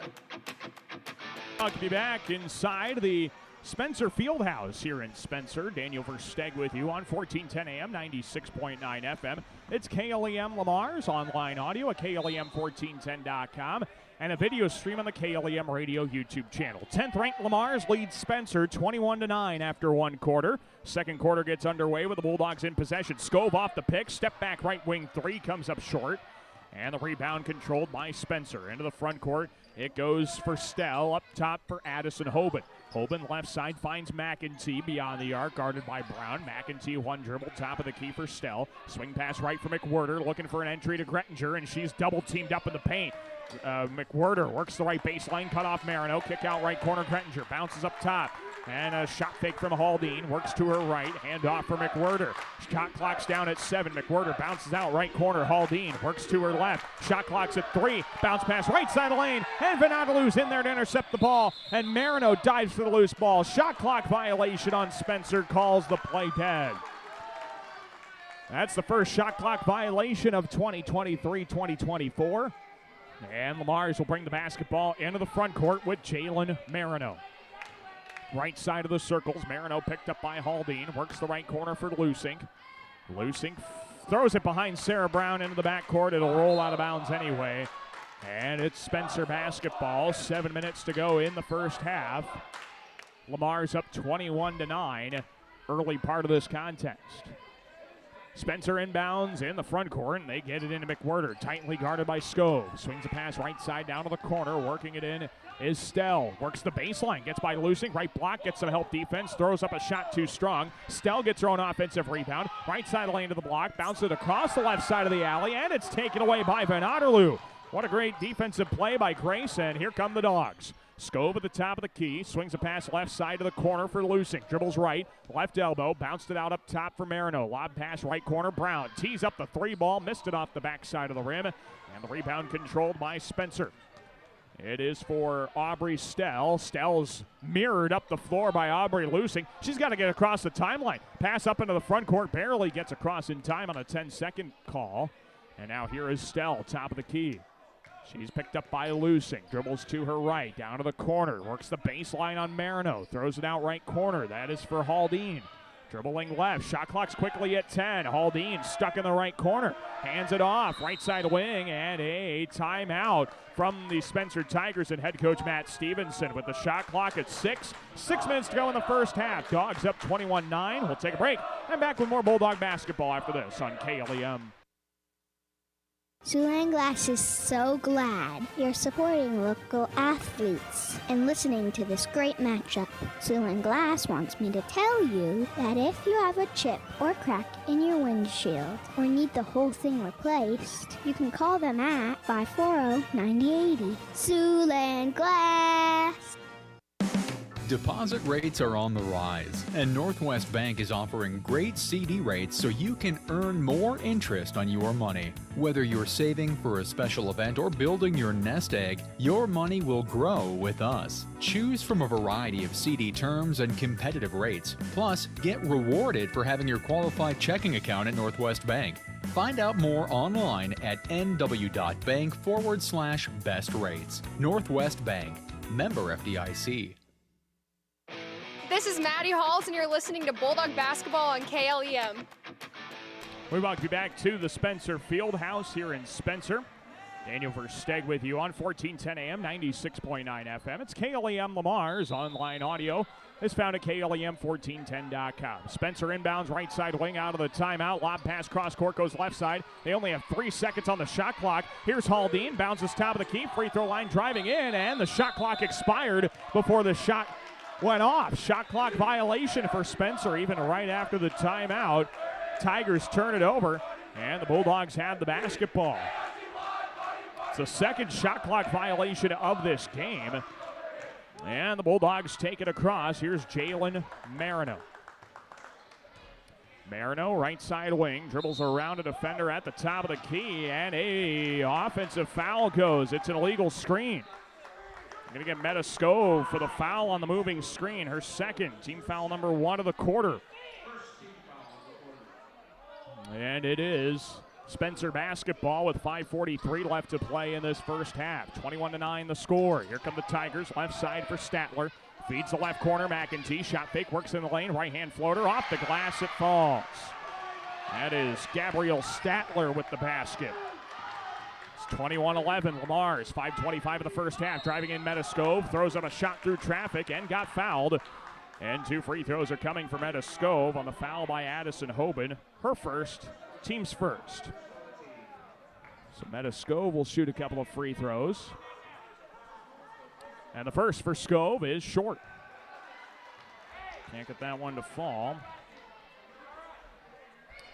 Speaker 5: I'll be back inside the Spencer Fieldhouse here in Spencer. Daniel Versteg with you on 1410 AM, 96.9 FM. It's KLEM Lamar's online audio at KLEM1410.com and a video stream on the KLEM Radio YouTube channel. 10th-ranked Lamar's leads Spencer 21-9 after one quarter. Second quarter gets underway with the Bulldogs in possession. Scove off the pick. Step back right wing three comes up short. And the rebound controlled by Spencer. Into the front court, it goes for Stell. Up top for Addison Hoban. Hoban left side finds McEntee beyond the arc, guarded by Brown. McEntee one dribble, top of the key for Stell. Swing pass right for McWhirter, looking for an entry to Grettinger, and she's double teamed up in the paint. McWhirter works the right baseline, cut off Marino. Kick out right corner, Grettinger bounces up top. And a shot fake from Haldine, works to her right, hand off for McWhirter. Shot clock's down at 7. McWhirter bounces out right corner. Haldine works to her left. Shot clock's at 3. Bounce pass right side of lane. And Venadalu's in there to intercept the ball. And Marino dives for the loose ball. Shot clock violation on Spencer, calls the play dead. That's the first shot clock violation of 2023-2024. And Lamar's will bring the basketball into the front court with Jalen Marino. Right side of the circles, Marino picked up by Haldine, works the right corner for Lusink. Lusink throws it behind Sarah Brown into the backcourt. It'll roll out of bounds anyway. And it's Spencer basketball. 7 minutes to go in the first half. Lamar's up 21-9, early part of this contest. Spencer inbounds in the front court, and they get it into McWhirter, tightly guarded by Scove. Swings a pass right side down to the corner. Working it in is Stell. Works the baseline, gets by Lusink. Right block, gets some help defense. Throws up a shot too strong. Stell gets her own offensive rebound. Right side of the lane to the block. Bounces it across the left side of the alley, and it's taken away by Van Otterloo. What a great defensive play by Grace, and here come the Dogs. Scove at the top of the key, swings a pass left side to the corner for Lusink. Dribbles right, left elbow, bounced it out up top for Marino. Lob pass right corner, Brown tees up the three ball, missed it off the backside of the rim, and the rebound controlled by Spencer. It is for Aubrey Stell. Stell's mirrored up the floor by Aubrey Lusink. She's got to get across the timeline. Pass up into the front court, barely gets across in time on a 10-second call. And now here is Stell, top of the key. She's picked up by Lusink. Dribbles to her right, down to the corner. Works the baseline on Marino. Throws it out right corner. That is for Haldine. Dribbling left. Shot clock's quickly at 10. Haldine stuck in the right corner. Hands it off. Right side wing. And a timeout from the Spencer Tigers and head coach Matt Stevenson with the shot clock at 6. 6 minutes to go in the first half. Dogs up 21-9. We'll take a break. And back with more Bulldog basketball after this on KLEM.
Speaker 29: Siouxland Glass is so glad you're supporting local athletes and listening to this great matchup. Siouxland Glass wants me to tell you that if you have a chip or crack in your windshield or need the whole thing replaced, you can call them at 540-9080. Siouxland Glass.
Speaker 11: Deposit rates are on the rise, and Northwest Bank is offering great CD rates so you can earn more interest on your money. Whether you're saving for a special event or building your nest egg, your money will grow with us. Choose from a variety of CD terms and competitive rates. Plus, get rewarded for having your qualified checking account at Northwest Bank. Find out more online at nw.bank/best rates. Northwest Bank, member FDIC.
Speaker 13: This is Maddie Halls, and you're listening to Bulldog Basketball on KLEM.
Speaker 5: We welcome you back to the Spencer Fieldhouse here in Spencer. Daniel Versteg with you on 1410 AM, 96.9 FM. It's KLEM Lamar's online audio. Is found at KLEM1410.com. Spencer inbounds right side wing out of the timeout. Lob pass cross court goes left side. They only have 3 seconds on the shot clock. Here's Haldine, bounces top of the key. Free throw line driving in, and the shot clock expired before the shot went off. Shot clock violation for Spencer even right after the timeout. Tigers turn it over, and the Bulldogs have the basketball. It's the second shot clock violation of this game. And the Bulldogs take it across. Here's Jalen Marino. Marino, right side wing, dribbles around a defender at the top of the key, and a offensive foul goes. It's an illegal screen. Going to get Meta Skov for the foul on the moving screen. Her second, team foul number 1 of the quarter. And it is Spencer basketball with 5:43 left to play in this first half. 21-9 the score. Here come the Tigers. Left side for Statler. Feeds the left corner. McEntee. Shot fake. Works in the lane. Right hand floater. Off the glass. It falls. That is Gabrielle Statler with the basket. It's 21-11. Lamar's 5:25 of the first half. Driving in Meta Skov. Throws up a shot through traffic and got fouled. And 2 free throws are coming for Meta Skov on the foul by Addison Hoban. Her first. Team's first. So Meta Skov will shoot a couple of free throws. And the first for Skov is short. Can't get that one to fall.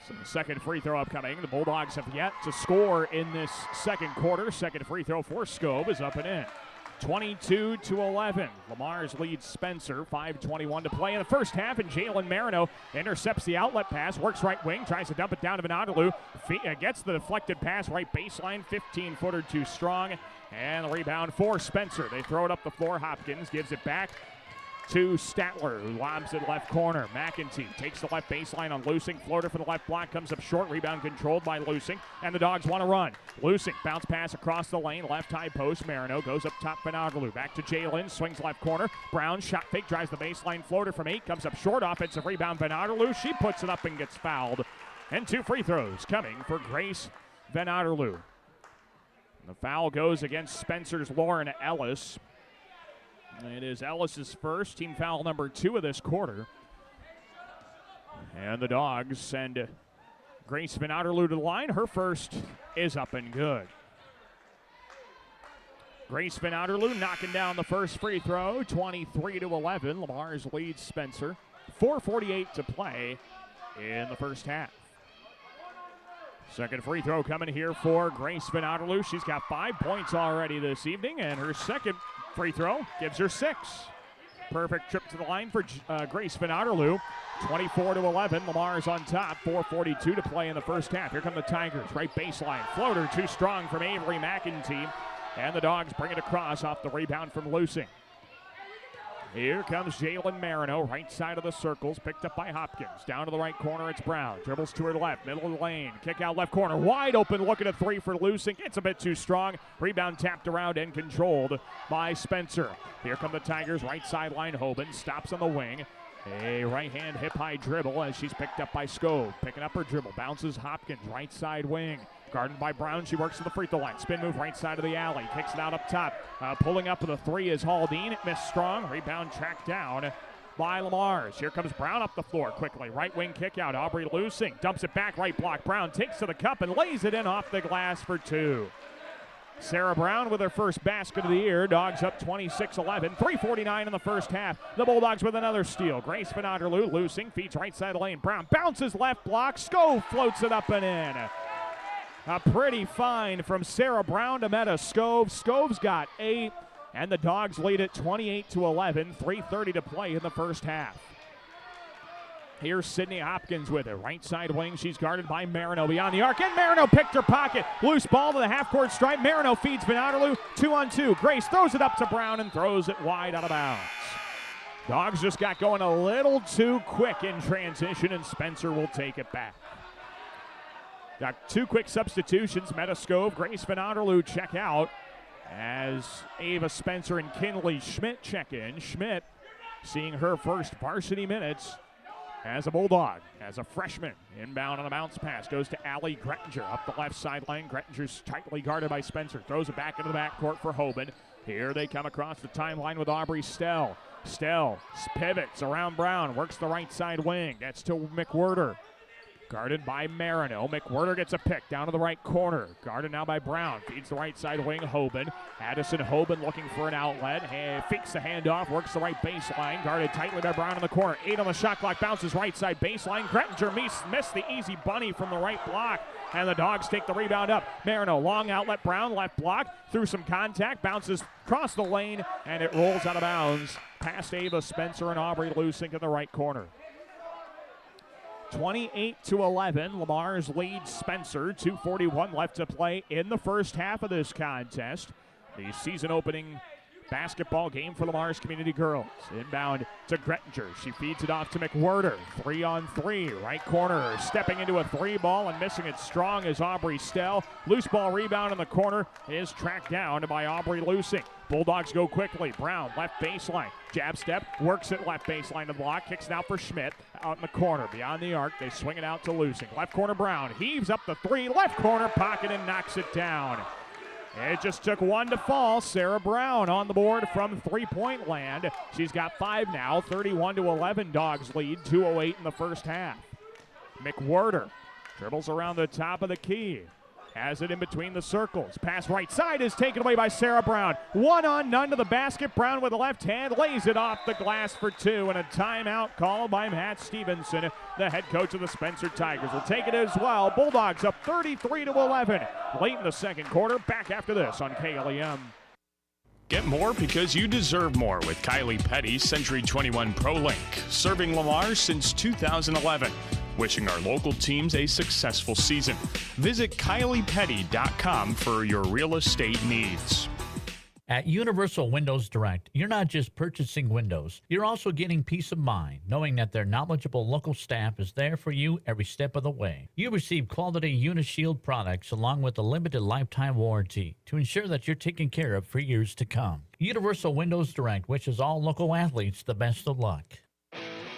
Speaker 5: So the second free throw upcoming. The Bulldogs have yet to score in this second quarter. Second free throw for Skov is up and in. 22-11. Lamar's leads Spencer. 5:21 to play in the first half, and Jalen Marino intercepts the outlet pass, works right wing, tries to dump it down to Vanadalu, gets the deflected pass right baseline, 15-footer too strong, and the rebound for Spencer. They throw it up the floor. Hopkins gives it back to Statler, who lobs it left corner. McEntee takes the left baseline on Lusing. Floater for the left block, comes up short. Rebound controlled by Lusing, and the Dogs want to run. Lusing, bounce pass across the lane. Left high post. Marino goes up top. Vanadalu back to Jalen. Swings left corner. Brown shot fake, drives the baseline. Floater from 8, comes up short. Offensive rebound. Vanadalu. She puts it up and gets fouled. And 2 free throws coming for Grace Vanadalu. The foul goes against Spencer's Lauren Ellis. It is Ellis's first, team foul number 2 of this quarter. And the Dogs send Grace Vanadalu to the line. Her first is up and good. Grace Vanadalu knocking down the first free throw, 23-11. Lamar's leads Spencer. 4:48 to play in the first half. Second free throw coming here for Grace Vanadalu. She's got 5 points already this evening, and her second free throw gives her 6. Perfect trip to the line for Grace Vanadalu. 24-11. Lamar's on top. 4:42 to play in the first half. Here come the Tigers. Right baseline. Floater too strong from Avery McEntee. And the Dogs bring it across off the rebound from Lusing. Here comes Jalen Marino, right side of the circles, picked up by Hopkins. Down to the right corner, it's Brown. Dribbles to her left, middle of the lane. Kick out left corner, wide open, look at a 3 for Lusing. It's a bit too strong. Rebound tapped around and controlled by Spencer. Here come the Tigers, right sideline. Hoban stops on the wing. A right-hand hip-high dribble as she's picked up by Skov. Picking up her dribble, bounces Hopkins, right side wing. Guarded by Brown, she works to the free throw line. Spin move right side of the alley. Kicks it out up top. Pulling up with a 3 is Haldine. It missed strong. Rebound tracked down by Lamar's. Here comes Brown up the floor quickly. Right wing kick out. Aubrey Lusing dumps it back. Right block. Brown takes to the cup and lays it in off the glass for 2. Sarah Brown with her first basket of the year. Dogs up 26-11. 3:49 in the first half. The Bulldogs with another steal. Grace Vanadalu. Lusing feeds right side of the lane. Brown bounces left block. Skov floats it up and in. A pretty find from Sarah Brown to Meta Skov. Skov's got 8, and the Dogs lead it 28-11. 3:30 to play in the first half. Here's Sydney Hopkins with it. Right side wing. She's guarded by Marino beyond the arc. And Marino picked her pocket. Loose ball to the half-court stripe. Marino feeds Vanadalu. 2-on-2. Grace throws it up to Brown and throws it wide out of bounds. Dogs just got going a little too quick in transition, and Spencer will take it back. Got 2 quick substitutions. Meta Skov, Grace Vanadalu check out as Ava Spencer and Kinley Schmidt check in. Schmidt seeing her first varsity minutes as a Bulldog, as a freshman. Inbound on a bounce pass. Goes to Allie Grettinger up the left sideline. Grettinger's tightly guarded by Spencer. Throws it back into the backcourt for Hoban. Here they come across the timeline with Aubrey Stell. Stell pivots around Brown. Works the right side wing. Gets to McWhirter. Guarded by Marino. McWhirter gets a pick down to the right corner. Guarded now by Brown. Feeds the right side wing, Hoban. Addison Hoban looking for an outlet. Fakes the handoff. Works the right baseline. Guarded tightly by Brown in the corner. 8 on the shot clock. Bounces right side baseline. Grettinger missed the easy bunny from the right block. And the Dogs take the rebound up. Marino, long outlet. Brown, left block. Through some contact. Bounces across the lane. And it rolls out of bounds. Past Ava Spencer and Aubrey Lusink in the right corner. 28-11, Lamar's leads Spencer. 2:41 left to play in the first half of this contest. The season opening basketball game for Lamar's Community Girls. Inbound to Grettinger. She feeds it off to McWhirter. 3-on-3, right corner. Stepping into a 3-ball and missing it strong is Aubrey Stell. Loose ball rebound in the corner is tracked down by Aubrey Lusink. Bulldogs go quickly. Brown, left baseline. Jab step, works it left baseline to block. Kicks it out for Schmidt. Out in the corner, beyond the arc. They swing it out to Lusink. Left corner, Brown. Heaves up the 3. Left corner, pocket and knocks it down. It just took one to fall. Sarah Brown on the board from three-point land. She's got 5 now. 31-11 Dogs lead. 2:08 in the first half. McWhirter dribbles around the top of the key. Has it in between the circles. Pass right side is taken away by Sarah Brown. 1-on-none to the basket. Brown with the left hand lays it off the glass for 2. And a timeout called by Matt Stevenson, the head coach of the Spencer Tigers. Will take it as well. Bulldogs up 33-11. Late in the second quarter. Back after this on KLEM.
Speaker 7: Get more because you deserve more with Kylie Petty's Century 21 Pro Link, serving Lamar since 2011. Wishing our local teams a successful season. Visit KyliePetty.com for your real estate needs.
Speaker 12: At Universal Windows Direct, you're not just purchasing windows, you're also getting peace of mind, knowing that their knowledgeable local staff is there for you every step of the way. You receive quality Unishield products along with a limited lifetime warranty to ensure that you're taken care of for years to come. Universal Windows Direct wishes all local athletes the best of luck.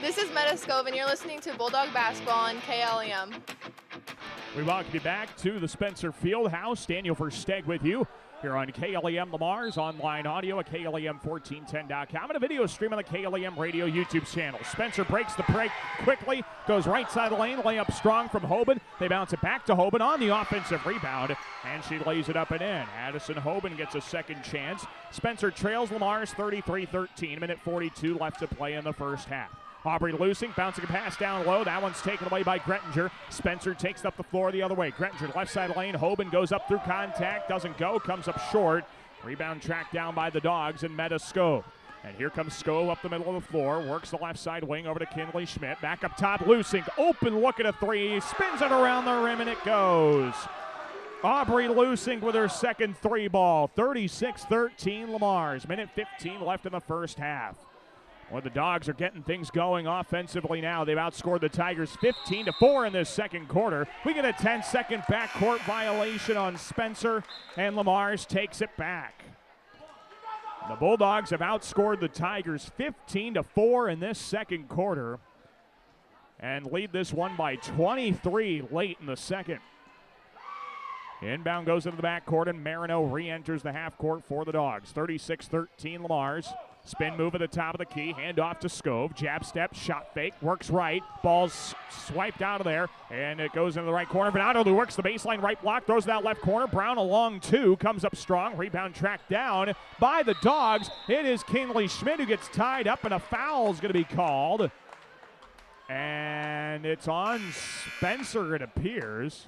Speaker 28: This is Meta Scove, and you're listening to Bulldog Basketball on KLEM.
Speaker 5: We welcome you back to the Spencer Fieldhouse. Daniel Versteg with you here on KLEM Lamar's online audio at KLEM1410.com and a video stream on the KLEM radio YouTube channel. Spencer breaks the break quickly, goes right side of the lane, layup strong from Hoban. They bounce it back to Hoban on the offensive rebound, and she lays it up and in. Addison Hoban gets a second chance. Spencer trails Lamar's 33-13, minute 42 left to play in the first half. Aubrey Lusink bouncing a pass down low. That one's taken away by Grettinger. Spencer takes up the floor the other way. Grettinger left side lane. Hoban goes up through contact. Doesn't go. Comes up short. Rebound tracked down by the Dogs and Meta Scove. And here comes Scove up the middle of the floor. Works the left side wing over to Kinley Schmidt. Back up top. Lusink open look at a 3. Spins it around the rim and it goes. Aubrey Lusink with her second 3-ball. 36-13 Lamar's. Minute 15 left in the first half. Well, the Dogs are getting things going offensively now. They've outscored the Tigers 15-4 in this second quarter. We get a 10-second backcourt violation on Spencer, and Lamar's takes it back. The Bulldogs have outscored the Tigers 15-4 in this second quarter and lead this one by 23 late in the second. Inbound goes into the backcourt, and Marino re-enters the half court for the Dogs. 36-13 Lamar's. Spin move at the top of the key. Hand off to Scove. Jab step, shot fake. Works right. Ball's swiped out of there. And it goes into the right corner. Venado who works the baseline right block. Throws it out left corner. Brown along 2. Comes up strong. Rebound tracked down by the Dogs. It is Kinley Schmidt who gets tied up, and a foul is going to be called. And it's on Spencer, it appears.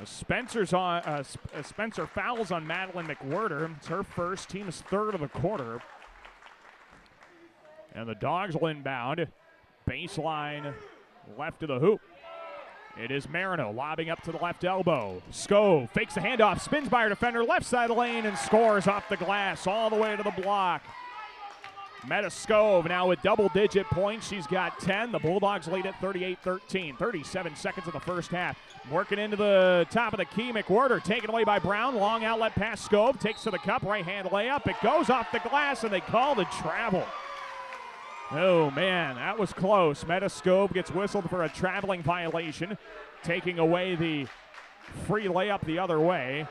Speaker 5: Spencer fouls on Madeline McWhirter. It's her first, team's third of the quarter. And the Dogs will inbound. Baseline left of the hoop. It is Marino lobbing up to the left elbow. Scove fakes the handoff, spins by her defender, left side of the lane, and scores off the glass all the way to the block. Meta Scove now with double-digit points. She's got 10. The Bulldogs lead at 38-13. 37 seconds of the first half. Working into the top of the key. McWhirter taken away by Brown. Long outlet pass. Scove takes to the cup. Right-hand layup. It goes off the glass, and they call the travel. Oh, man, that was close. Metascope gets whistled for a traveling violation, taking away the free layup the other way.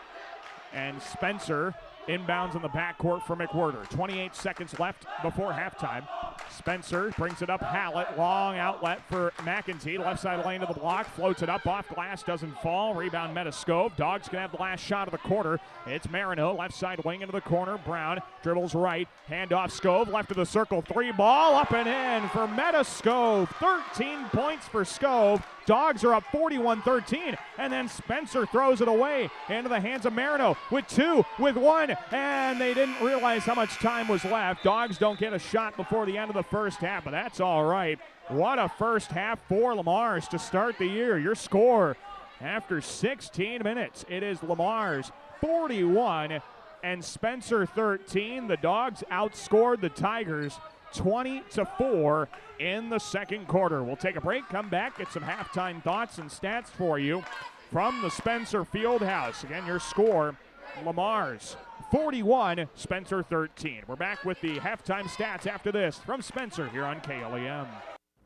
Speaker 5: And Spencer inbounds in the backcourt for McWhirter. 28 seconds left before halftime. Spencer brings it up. Hallett, long outlet for McEntee. Left side lane to the block. Floats it up off glass. Doesn't fall. Rebound Metascope. Dogs can have the last shot of the quarter. It's Marino. Left side wing into the corner. Brown dribbles right. Handoff Scove. Left of the circle. Three ball. Up and in for Metascope. 13 points for Scove. Dogs are up 41-13. And then Spencer throws it away into the hands of Marino with two, with one. And they didn't realize how much time was left. Dogs don't get a shot before the end of the first half, but that's all right. What a first half for Lamar's to start the year. Your score after 16 minutes, it is Lamar's 41 and Spencer 13. The Dogs outscored the Tigers 20-4 in the second quarter. We'll take a break, come back, get some halftime thoughts and stats for you from the Spencer Fieldhouse. Again, your score, Lamar's 41, Spencer 13. We're back with the halftime stats after this from Spencer here on KLEM.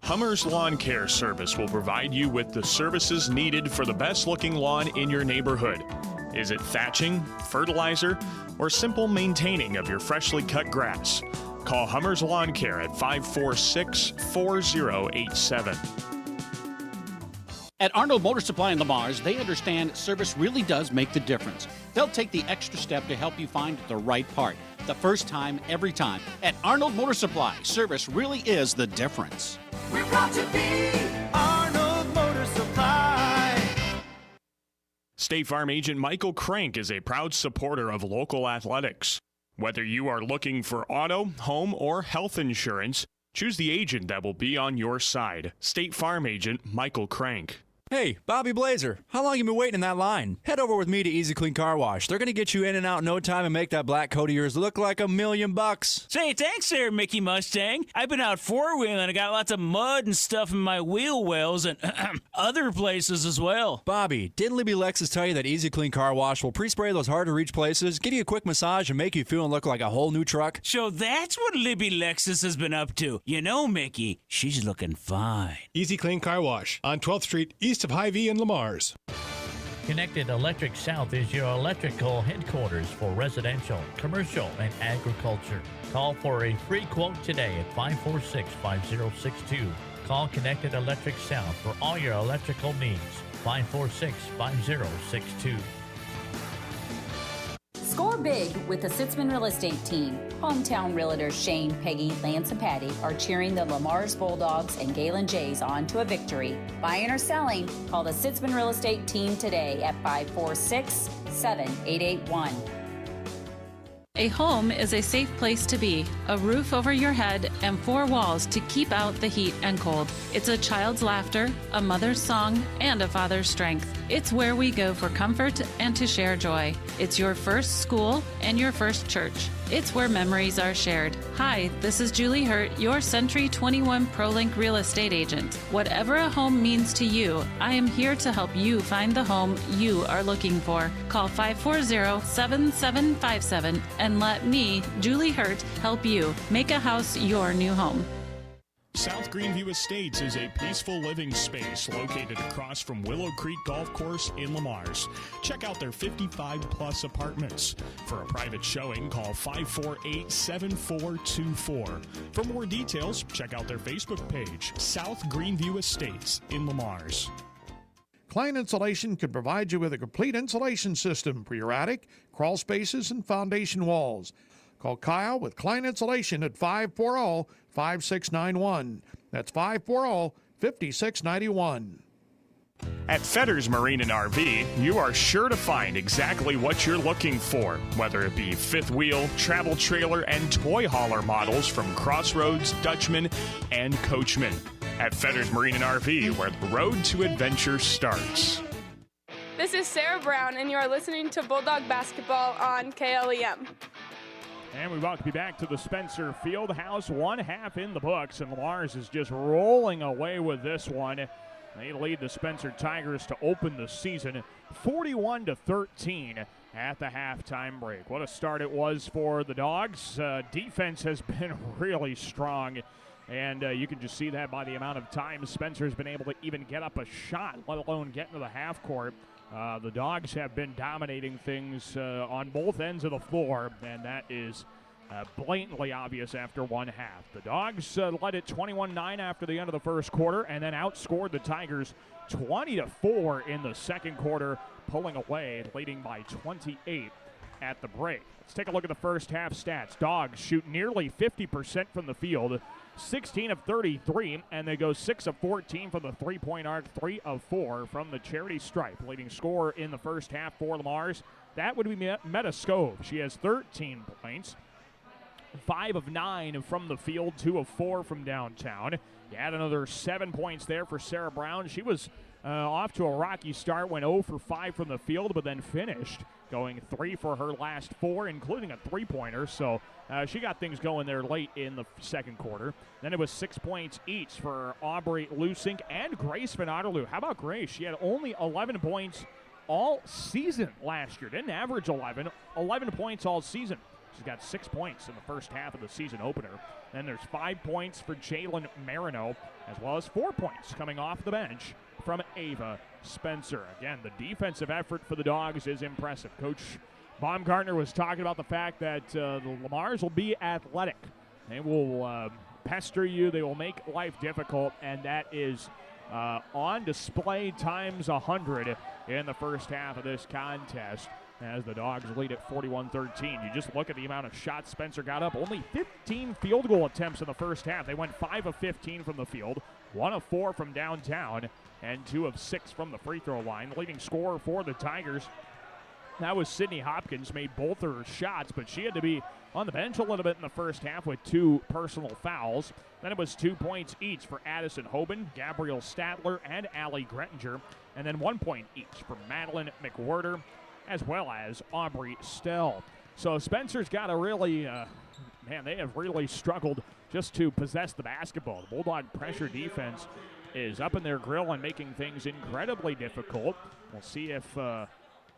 Speaker 7: Hummer's Lawn Care Service will provide you with the services needed for the best looking lawn in your neighborhood. Is it thatching, fertilizer, or simple maintaining of your freshly cut grass? Call Hummer's Lawn Care at 546-4087.
Speaker 8: At Arnold Motor Supply in Lamar's, they understand service really does make the difference. They'll take the extra step to help you find the right part. The first time, every time. At Arnold Motor Supply, service really is the difference.
Speaker 1: We're proud to be Arnold Motor Supply.
Speaker 7: State Farm agent Michael Crank is a proud supporter of local athletics. Whether you are looking for auto, home, or health insurance, choose the agent that will be on your side. State Farm agent Michael Crank.
Speaker 3: Hey, Bobby Blazer, how long you been waiting in that line? Head over with me to Easy Clean Car Wash. They're going to get you in and out in no time and make that black coat of yours look like $1,000,000.
Speaker 4: Say, thanks there, Mickey Mustang. I've been out four-wheeling and I got lots of mud and stuff in my wheel wells and other places as well.
Speaker 3: Bobby, didn't Libby Lexus tell you that Easy Clean Car Wash will pre-spray those hard-to-reach places, give you a quick massage, and make you feel and look like a whole new truck?
Speaker 4: So that's what Libby Lexus has been up to. You know, Mickey, she's looking fine.
Speaker 6: Easy Clean Car Wash on 12th Street, east of Hy-Vee and Lamar.
Speaker 12: Connected Electric South is your electrical headquarters for residential, commercial, and agriculture. Call for a free quote today at 546-5062. Call Connected Electric South for all your electrical needs. 546-5062.
Speaker 10: Score big with the Sitzman Real Estate Team. Hometown realtors Shane, Peggy, Lance, and Patty are cheering the Lamar's Bulldogs and Galen Jays on to a victory. Buying or selling, call the Sitzman Real Estate Team today at 546-7881.
Speaker 18: A home is a safe place to be, a roof over your head, and four walls to keep out the heat and cold. It's a child's laughter, a mother's song, and a father's strength. It's where we go for comfort and to share joy. It's your first school and your first church. It's where memories are shared. Hi, this is Julie Hurt, your Century 21 ProLink real estate agent. Whatever a home means to you, I am here to help you find the home you are looking for. Call 540-7757 and let me, Julie Hurt, help you make a house your new home.
Speaker 7: South Greenview Estates is a peaceful living space located across from Willow Creek Golf Course in Lamar's. Check out their 55-plus apartments. For a private showing, call 548-7424. For more details, check out their Facebook page, South Greenview Estates in Lamar's.
Speaker 22: Klein Insulation can provide you with a complete insulation system for your attic, crawl spaces, and foundation walls. Call Kyle with Klein Insulation at 540-5691. That's 540-5691.
Speaker 7: At Fetter's Marine and RV, you are sure to find exactly what you're looking for, whether it be fifth wheel, travel trailer, and toy hauler models from Crossroads, Dutchman, and Coachman. At Fetter's Marine and RV, where the road to adventure starts.
Speaker 28: This is Sarah Brown, and you are listening to Bulldog Basketball on KLEM.
Speaker 5: And we welcome you back to the Spencer Fieldhouse. 1 half in the books, and Lamar's is just rolling away with this one. They lead the Spencer Tigers to open the season 41-13 at the halftime break. What a start it was for the Dogs. Defense has been really strong And you can just see that by the amount of time Spencer's been able to even get up a shot, let alone get into the half court. The Dogs have been dominating things on both ends of the floor, and that is blatantly obvious after one half. The Dogs led it 21-9 after the end of the first quarter, and then outscored the Tigers 20-4 in the second quarter, pulling away, leading by 28 at the break. Let's take a look at the first half stats. Dogs shoot nearly 50% from the field, 16 of 33, and they go 6 of 14 from the three-point arc, 3 of 4 from the charity stripe. Leading scorer in the first half for Lamar's, that would be Meta Scove. She has 13 points, 5 of 9 from the field, 2 of 4 from downtown. You add another 7 points there for Sarah Brown. She was off to a rocky start, went 0 for 5 from the field, but then finished going 3 for her last 4, including a three-pointer. So she got things going there late in the second quarter. Then it was 6 points each for Aubrey Lusink and Grace Van Otterloo. How about Grace? She had only 11 points all season last year. Didn't average 11 points all season. She's got 6 points in the first half of the season opener. Then there's 5 points for Jalen Marino, as well as 4 points coming off the bench from Ava Spencer. Again, the defensive effort for the Dogs is impressive. Coach Baumgartner was talking about the fact that the Lamars will be athletic. They will pester you. They will make life difficult, and that is on display times 100 in the first half of this contest, as the Dogs lead at 41-13. You just look at the amount of shots Spencer got up. Only 15 field goal attempts in the first half. They went 5 of 15 from the field, 1 of 4 from downtown, and 2 of 6 from the free throw line. Leading scorer for the Tigers, that was Sydney Hopkins, made both of her shots, but she had to be on the bench a little bit in the first half with 2 personal fouls. Then it was 2 points each for Addison Hoban, Gabrielle Statler, and Allie Grettinger, and then 1 point each for Madeline McWhirter, as well as Aubrey Stell. So Spencer's got a really, they have really struggled just to possess the basketball. The Bulldog pressure defense is up in their grill and making things incredibly difficult. We'll see if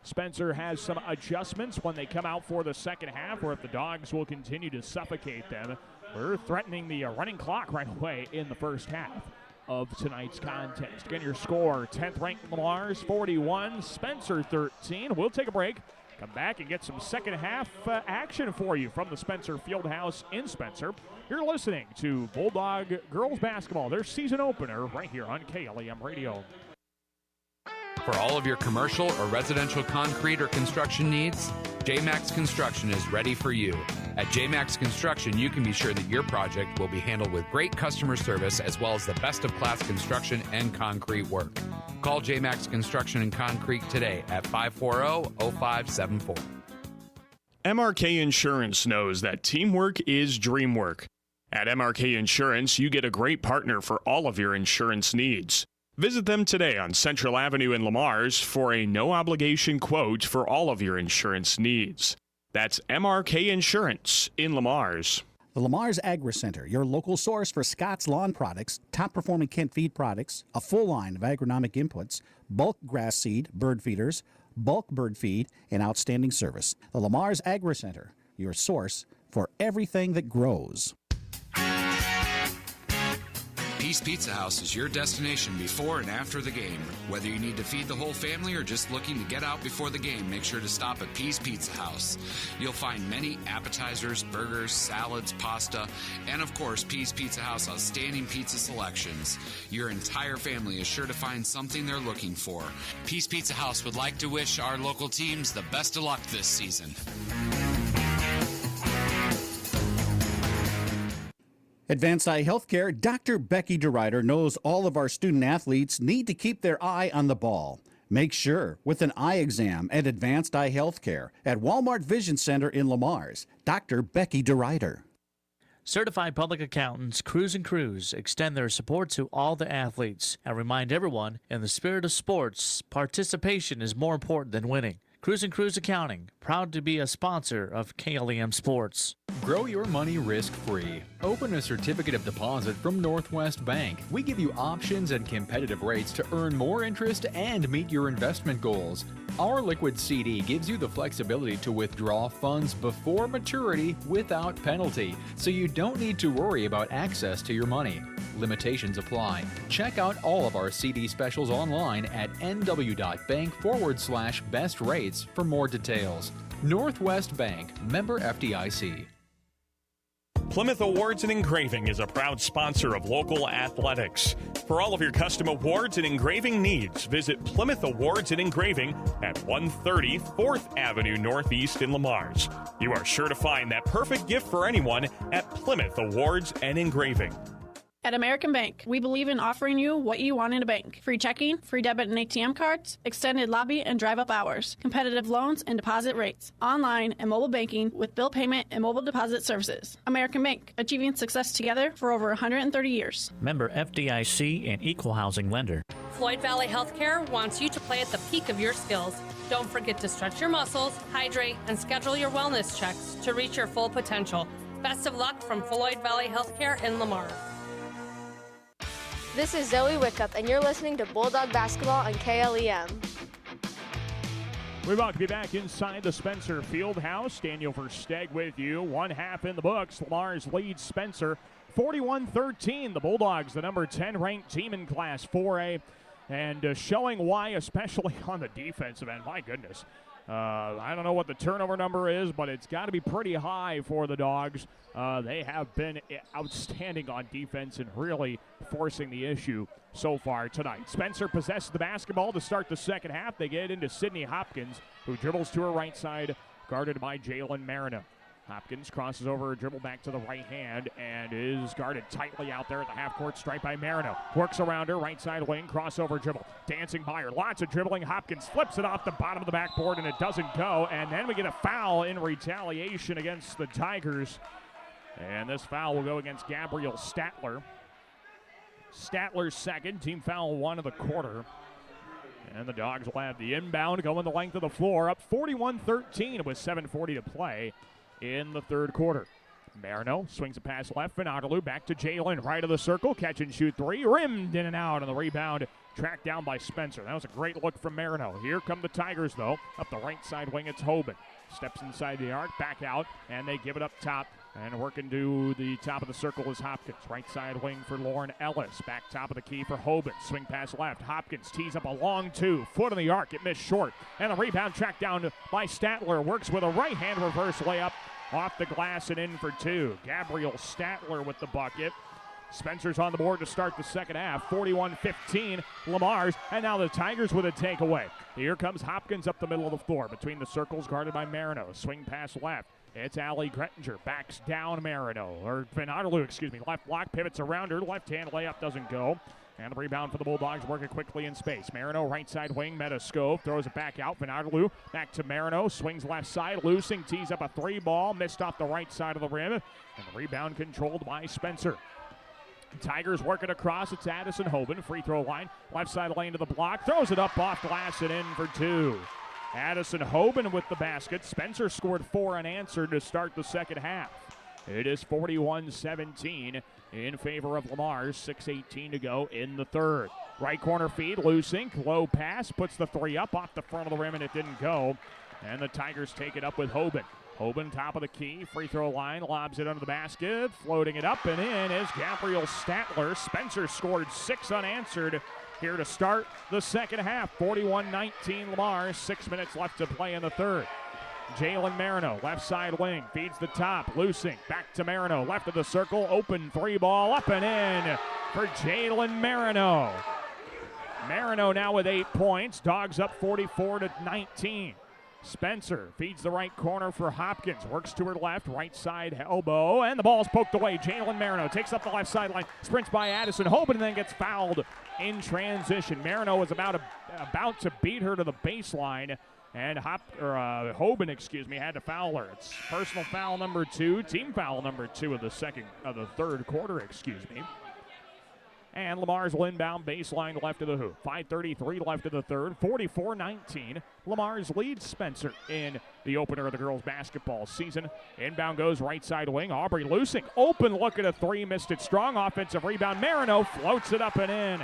Speaker 5: Spencer has some adjustments when they come out for the second half, or if the Dogs will continue to suffocate them. We're threatening the running clock right away in the first half of tonight's contest. Again, your score, 10th ranked Lamar's 41, Spencer 13. We'll take a break, come back and get some second half action for you from the Spencer Fieldhouse in Spencer. You're listening to Bulldog Girls Basketball, their season opener, right here on KLEM Radio.
Speaker 9: For all of your commercial or residential concrete or construction needs, J-Max Construction is ready for you. At J-Max Construction, you can be sure that your project will be handled with great customer service as well as the best of class construction and concrete work. Call J-Max Construction and Concrete today at 540-0574.
Speaker 7: MRK Insurance knows that teamwork is dream work. At MRK Insurance, you get a great partner for all of your insurance needs. Visit them today on Central Avenue in Lamar's for a no-obligation quote for all of your insurance needs. That's MRK Insurance in Lamar's.
Speaker 8: The Lamar's Agri Center, your local source for Scott's Lawn products, top-performing Kent feed products, a full line of agronomic inputs, bulk grass seed, bird feeders, bulk bird feed, and outstanding service. The Lamar's Agri Center, your source for everything that grows.
Speaker 9: Peace Pizza House is your destination before and after the game. Whether you need to feed the whole family or just looking to get out before the game, make sure to stop at Peace Pizza House. You'll find many appetizers, burgers, salads, pasta, and of course, Peace Pizza House outstanding pizza selections. Your entire family is sure to find something they're looking for. Peace Pizza House would like to wish our local teams the best of luck this season.
Speaker 8: Advanced Eye Healthcare, Dr. Becky DeRuyter knows all of our student athletes need to keep their eye on the ball. Make sure with an eye exam at Advanced Eye Healthcare at Walmart Vision Center in Lamar's. Dr. Becky DeRuyter.
Speaker 12: Certified public accountants Cruz & Cruz extend their support to all the athletes and remind everyone, in the spirit of sports, participation is more important than winning.
Speaker 14: Cruz and Cruz Accounting, proud to be a sponsor of KLEM Sports.
Speaker 11: Grow your money risk-free. Open a certificate of deposit from Northwest Bank. We give you options and competitive rates to earn more interest and meet your investment goals. Our liquid CD gives you the flexibility to withdraw funds before maturity without penalty, so you don't need to worry about access to your money. Limitations apply. Check out all of our CD specials online at nw.bank/best rates for more details. Northwest Bank, member FDIC.
Speaker 7: Plymouth Awards and Engraving is a proud sponsor of local athletics. For all of your custom awards and engraving needs, visit Plymouth Awards and Engraving at 130 4th Avenue Northeast in Lamars. You are sure to find that perfect gift for anyone at Plymouth Awards and Engraving.
Speaker 15: At American Bank, we believe in offering you what you want in a bank. Free checking, free debit and ATM cards, extended lobby and drive-up hours, competitive loans and deposit rates, online and mobile banking with bill payment and mobile deposit services. American Bank, achieving success together for over 130 years.
Speaker 14: Member FDIC and equal housing lender.
Speaker 16: Floyd Valley Healthcare wants you to play at the peak of your skills. Don't forget to stretch your muscles, hydrate, and schedule your wellness checks to reach your full potential. Best of luck from Floyd Valley Healthcare in Lamar.
Speaker 13: This is Zoe Wickup, and you're listening to Bulldog Basketball on KLEM.
Speaker 5: We're about to be back inside the Spencer Fieldhouse. Daniel Versteg with you. 1 half in the books. Lamar's leads Spencer 41-13. The Bulldogs, the number 10 ranked team in Class 4A, and showing why, especially on the defensive end. My goodness. I don't know what the turnover number is, but it's got to be pretty high for the Dogs. They have been outstanding on defense and really forcing the issue so far tonight. Spencer possesses the basketball to start the second half. They get into Sydney Hopkins, who dribbles to her right side, guarded by Jalen Marino. Hopkins crosses over a dribble back to the right hand and is guarded tightly out there at the half-court stripe by Marino. Works around her, right side wing, crossover dribble. Dancing by her, lots of dribbling. Hopkins flips it off the bottom of the backboard and it doesn't go. And then we get a foul in retaliation against the Tigers. And this foul will go against Gabrielle Statler. Statler's second, team foul 1 of the quarter. And the Dogs will have the inbound going the length of the floor, up 41-13 with 7:40 to play in the third quarter. Marino swings a pass left. Vinodolu back to Jalen, right of the circle. Catch and shoot three. Rimmed in and out on the rebound. Tracked down by Spencer. That was a great look from Marino. Here come the Tigers, though. Up the right side wing, it's Hoban. Steps inside the arc, back out, and they give it up top. And working to the top of the circle is Hopkins. Right side wing for Lauren Ellis. Back top of the key for Hoban. Swing pass left. Hopkins tees up a long two. Foot on the arc. It missed short. And the rebound tracked down by Statler. Works with a right hand reverse layup. Off the glass and in for two. Gabrielle Statler with the bucket. Spencer's on the board to start the second half. 41-15 Lamar's. And now the Tigers with a takeaway. Here comes Hopkins up the middle of the floor. Between the circles guarded by Marino. Swing pass left. It's Allie Grettinger. Backs down Marino. Or Vinodolu, left block, pivots around her. Left hand layup doesn't go. And the rebound for the Bulldogs working quickly in space. Marino, right side wing, Metascove, throws it back out. Vinodolu back to Marino, swings left side, loosing, tees up a three ball, missed off the right side of the rim. And the rebound controlled by Spencer. Tigers working across. It's Addison Hoban, free throw line, left side lane to the block, throws it up off glass and in for two. Addison Hoban with the basket. Spencer scored 4 unanswered to start the second half. It is 41-17 in favor of Lamar's. 6:18 to go in the third. Right corner feed, Lusink, low pass, puts the three up off the front of the rim and it didn't go. And the Tigers take it up with Hoban. Hoban, top of the key, free throw line, lobs it under the basket, floating it up and in is Gabrielle Statler. Spencer scored 6 unanswered here to start the second half. 41-19 Lamar, 6 minutes left to play in the third. Jalen Marino, left side wing, feeds the top, Lusink, back to Marino, left of the circle, open three ball, up and in for Jalen Marino. Marino now with 8 points, Dogs up 44-19. Spencer feeds the right corner for Hopkins, works to her left, right side elbow, and the ball's poked away. Jalen Marino takes up the left sideline, sprints by Addison Hoban, and then gets fouled in transition. Marino was about to beat her to the baseline, and Hoban, had to foul her. It's personal foul number 2, team foul number 2 of the third quarter, And Lamar's will inbound baseline left of the hoop. 5:33 left of the third. 44-19. Lamar's leads Spencer in the opener of the girls' basketball season. Inbound goes right side wing. Aubrey Lusing. Open look at a three. Missed it strong. Offensive rebound. Marino floats it up and in.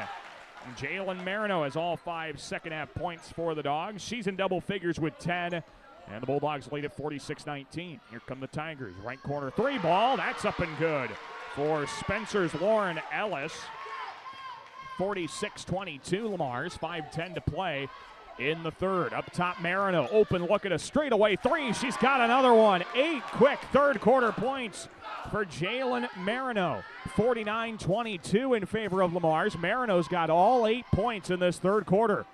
Speaker 5: Jalen Marino has all 5 second-half points for the Dogs. She's in double figures with 10. And the Bulldogs lead at 46-19. Here come the Tigers. Right corner three ball. That's up and good for Spencer's Lauren Ellis. 46-22 Lamar's. 5:10 to play in the third. Up top Marino. Open look at a straightaway three. She's got another one. 8 quick third quarter points for Jalen Marino. 49-22 in favor of Lamar's. Marino's got all 8 points in this third quarter.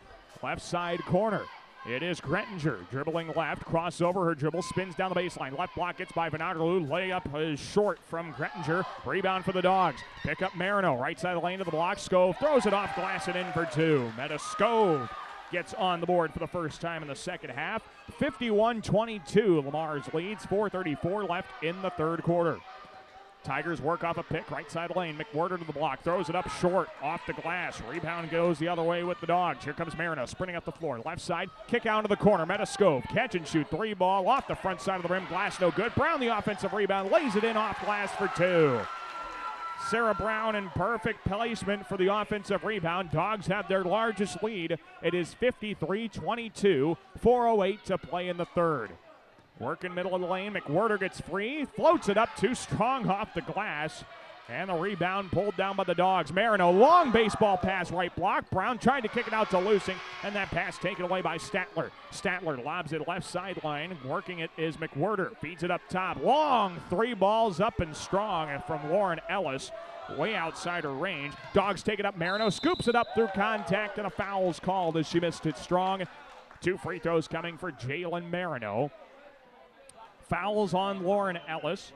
Speaker 5: Left side corner. It is Grettinger dribbling left, crossover, her dribble, spins down the baseline. Left block gets by Vanagalu. Layup is short from Grettinger. Rebound for the Dogs. Pick up Marino, right side of the lane to the block. Skove throws it off glass and in for 2. Meta Skove gets on the board for the first time in the second half. 51-22, Lamar's leads. 4:34 left in the third quarter. Tigers work off a pick, right side lane. McWhirter to the block, throws it up short, off the glass. Rebound goes the other way with the Dogs. Here comes Marino, sprinting up the floor. Left side, kick out to the corner. Metascove, catch and shoot, 3 ball off the front side of the rim. Glass no good. Brown the offensive rebound, lays it in off glass for 2. Sarah Brown in perfect placement for the offensive rebound. Dogs have their largest lead. It is 53-22, 4:08 to play in the third. Working middle of the lane, McWhirter gets free, floats it up too strong off the glass, and the rebound pulled down by the Dogs. Marino, long baseball pass, right block. Brown tried to kick it out to Lusing, and that pass taken away by Statler. Statler lobs it left sideline. Working it is McWhirter, feeds it up top. Long 3 balls up and strong, and from Lauren Ellis, way outside her range. Dogs take it up. Marino scoops it up through contact, and a foul's called as she missed it strong. 2 free throws coming for Jalen Marino. Fouls on Lauren Ellis.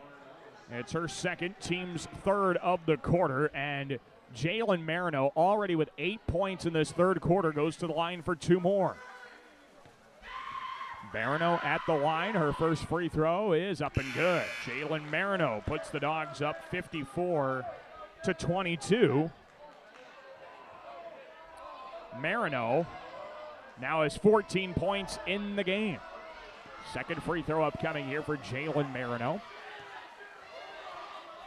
Speaker 5: It's her second, team's third of the quarter, and Jalen Marino, already with 8 points in this third quarter, goes to the line for 2 more. Marino at the line. Her first free throw is up and good. Jalen Marino puts the Dogs up 54-22. Marino now has 14 points in the game. Second free throw upcoming here for Jalen Marino.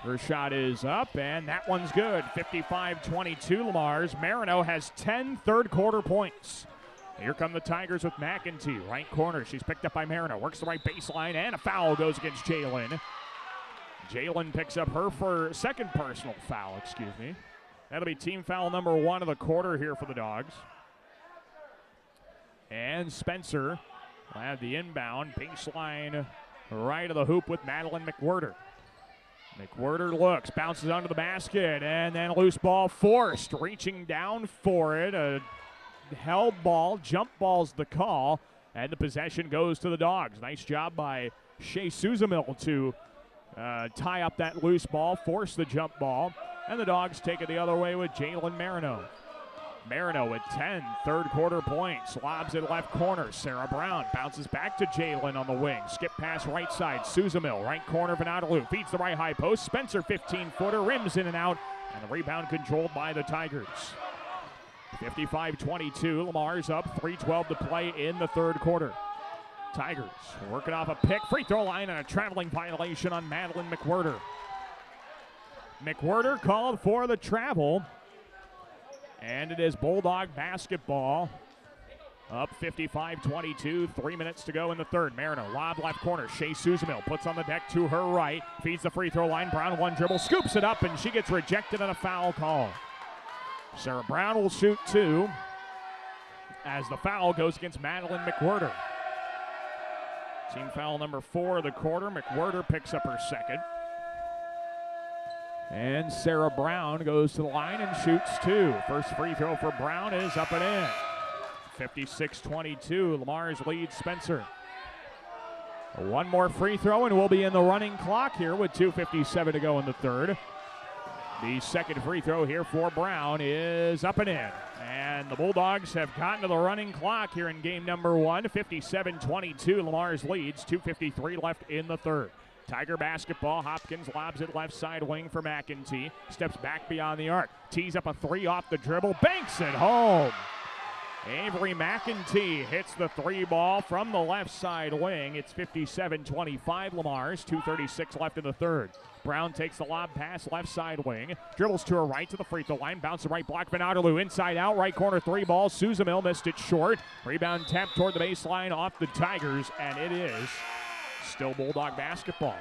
Speaker 5: Her shot is up, and that one's good. 55-22 Lamar's. Marino has 10 third quarter points. Here come the Tigers with McEntee. Right corner, she's picked up by Marino. Works the right baseline, and a foul goes against Jalen. Jalen picks up her second personal foul, That'll be team foul number 1 of the quarter here for the Dogs. And Spencer will have the inbound, baseline right of the hoop with Madeline McWhirter. McWhirter looks, bounces onto the basket, and then a loose ball forced. Reaching down for it, a held ball, jump ball's the call, and the possession goes to the Dogs. Nice job by Shea Suzamil to tie up that loose ball, force the jump ball, and the Dogs take it the other way with Jalen Marino. Marino with 10 third quarter points. Lobs it left corner. Sarah Brown bounces back to Jalen on the wing. Skip pass right side. Suzamil, right corner. Vanadalu feeds the right high post. Spencer 15-footer. Rims in and out. And the rebound controlled by the Tigers. 55-22. Lamar's up. 3:12 to play in the third quarter. Tigers working off a pick. Free throw line and a traveling violation on Madeline McWhirter. McWhirter called for the travel. And it is Bulldog basketball. Up 55-22, 3 minutes to go in the third. Marino, lob left corner. Shea Suzamil puts on the deck to her right. Feeds the free throw line. Brown 1 dribble, scoops it up, and she gets rejected on a foul call. Sarah Brown will shoot 2 as the foul goes against Madeline McWhirter. Team foul number 4 of the quarter. McWhirter picks up her second. And Sarah Brown goes to the line and shoots 2. First free throw for Brown is up and in. 56-22, Lamar's leads Spencer. 1 more free throw and we'll be in the running clock here with 2:57 to go in the third. The second free throw here for Brown is up and in. And the Bulldogs have gotten to the running clock here in game number 1. 57-22, Lamar's leads. 2:53 left in the third. Tiger basketball. Hopkins lobs it left side wing for McEntee. Steps back beyond the arc. Tees up a three off the dribble. Banks it home. Avery McEntee hits the three ball from the left side wing. It's 57-25 Lamar's. 2:36 left in the third. Brown takes the lob pass left side wing. Dribbles to her right to the free throw line. Bounce the right block. Van Otterloo inside out. Right corner three ball. Suzamil missed it short. Rebound tapped toward the baseline off the Tigers. And it is still Bulldog basketball.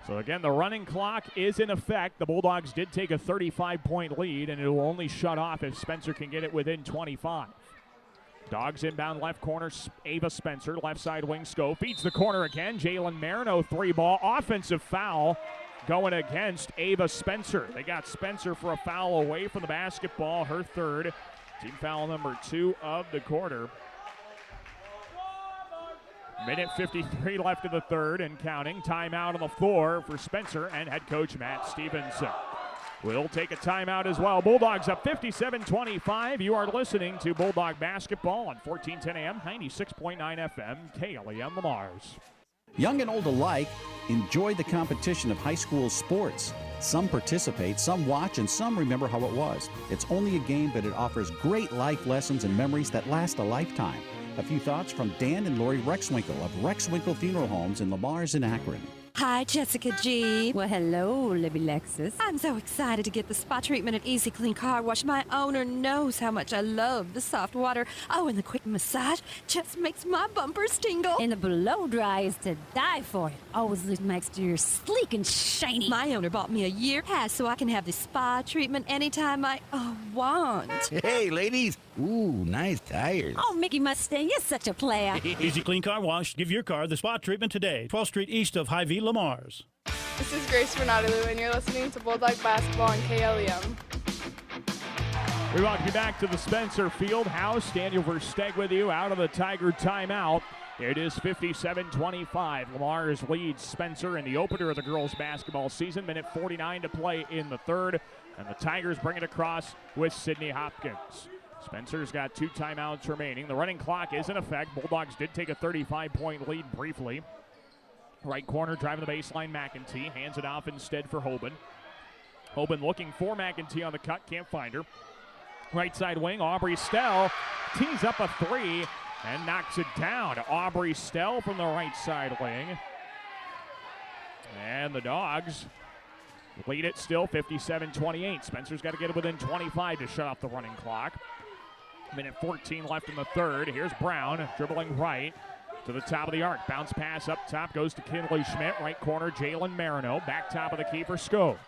Speaker 5: So again, the running clock is in effect. The Bulldogs did take a 35-point lead, and it will only shut off if Spencer can get it within 25. Dogs inbound left corner, Ava Spencer, left side wing Scope. Feeds the corner again. Jalen Marino three ball. Offensive foul going against Ava Spencer. They got Spencer for a foul away from the basketball, her third. Team foul number 2 of the quarter. Minute 53 left in the third and counting. Timeout on the floor for Spencer and head coach Matt Stevenson. We'll take a timeout as well. Bulldogs up 57-25. You are listening to Bulldog basketball on 1410 AM, 96.9 FM, KLEM Lamars.
Speaker 8: Young and old alike enjoy the competition of high school sports. Some participate, some watch, and some remember how it was. It's only a game, but it offers great life lessons and memories that last a lifetime. A few thoughts from Dan and Lori Rexwinkle of Rexwinkle Funeral Homes in Lamars and Akron.
Speaker 17: Hi, Jessica G. Well, hello, Libby Lexus. I'm so excited to get the spa treatment at Easy Clean Car Wash. My owner knows how much I love the soft water. Oh, and the quick massage just makes my bumpers tingle.
Speaker 19: And the blow dry is to die for. It always leaves my exterior sleek and shiny.
Speaker 17: My owner bought me a year pass so I can have the spa treatment anytime I want.
Speaker 20: Hey, ladies. Ooh, nice tires.
Speaker 19: Oh, Mickey Mustang, you're such a player.
Speaker 21: Easy Clean Car Wash. Give your car the spa treatment today. 12th Street east of Hy-Vee, Lamars.
Speaker 28: This is Grace Renatolu, and you're listening to Bulldog Basketball on KLEM.
Speaker 5: We welcome you back to the Spencer Field House. Daniel Versteg with you out of the Tiger timeout. It is 57-25. Lamars leads Spencer in the opener of the girls' basketball season. Minute 49 to play in the third, and the Tigers bring it across with Sydney Hopkins. Spencer's got 2 timeouts remaining. The running clock is in effect. Bulldogs did take a 35-point lead briefly. Right corner driving the baseline, McEntee. Hands it off instead for Hoban. Hoban looking for McEntee on the cut. Can't find her. Right side wing, Aubrey Stell tees up a three and knocks it down. Aubrey Stell from the right side wing. And the Dogs lead it still 57-28. Spencer's got to get it within 25 to shut off the running clock. Minute 14 left in the third. Here's Brown dribbling right to the top of the arc. Bounce pass up top goes to Kinley Schmidt. Right corner, Jalen Marino. Back top of the key for Scope.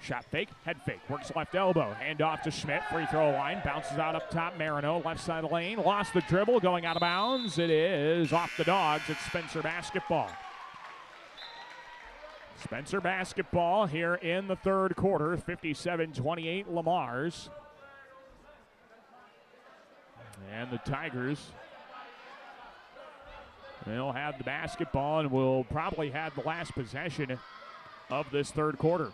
Speaker 5: Shot fake, head fake, works left elbow. Hand off to Schmidt, free throw line. Bounces out up top, Marino, left side of the lane. Lost the dribble, going out of bounds. It is off the Dogs. It's Spencer basketball. Spencer basketball here in the third quarter. 57-28 Lamars. And the Tigers will have the basketball and will probably have the last possession of this third quarter.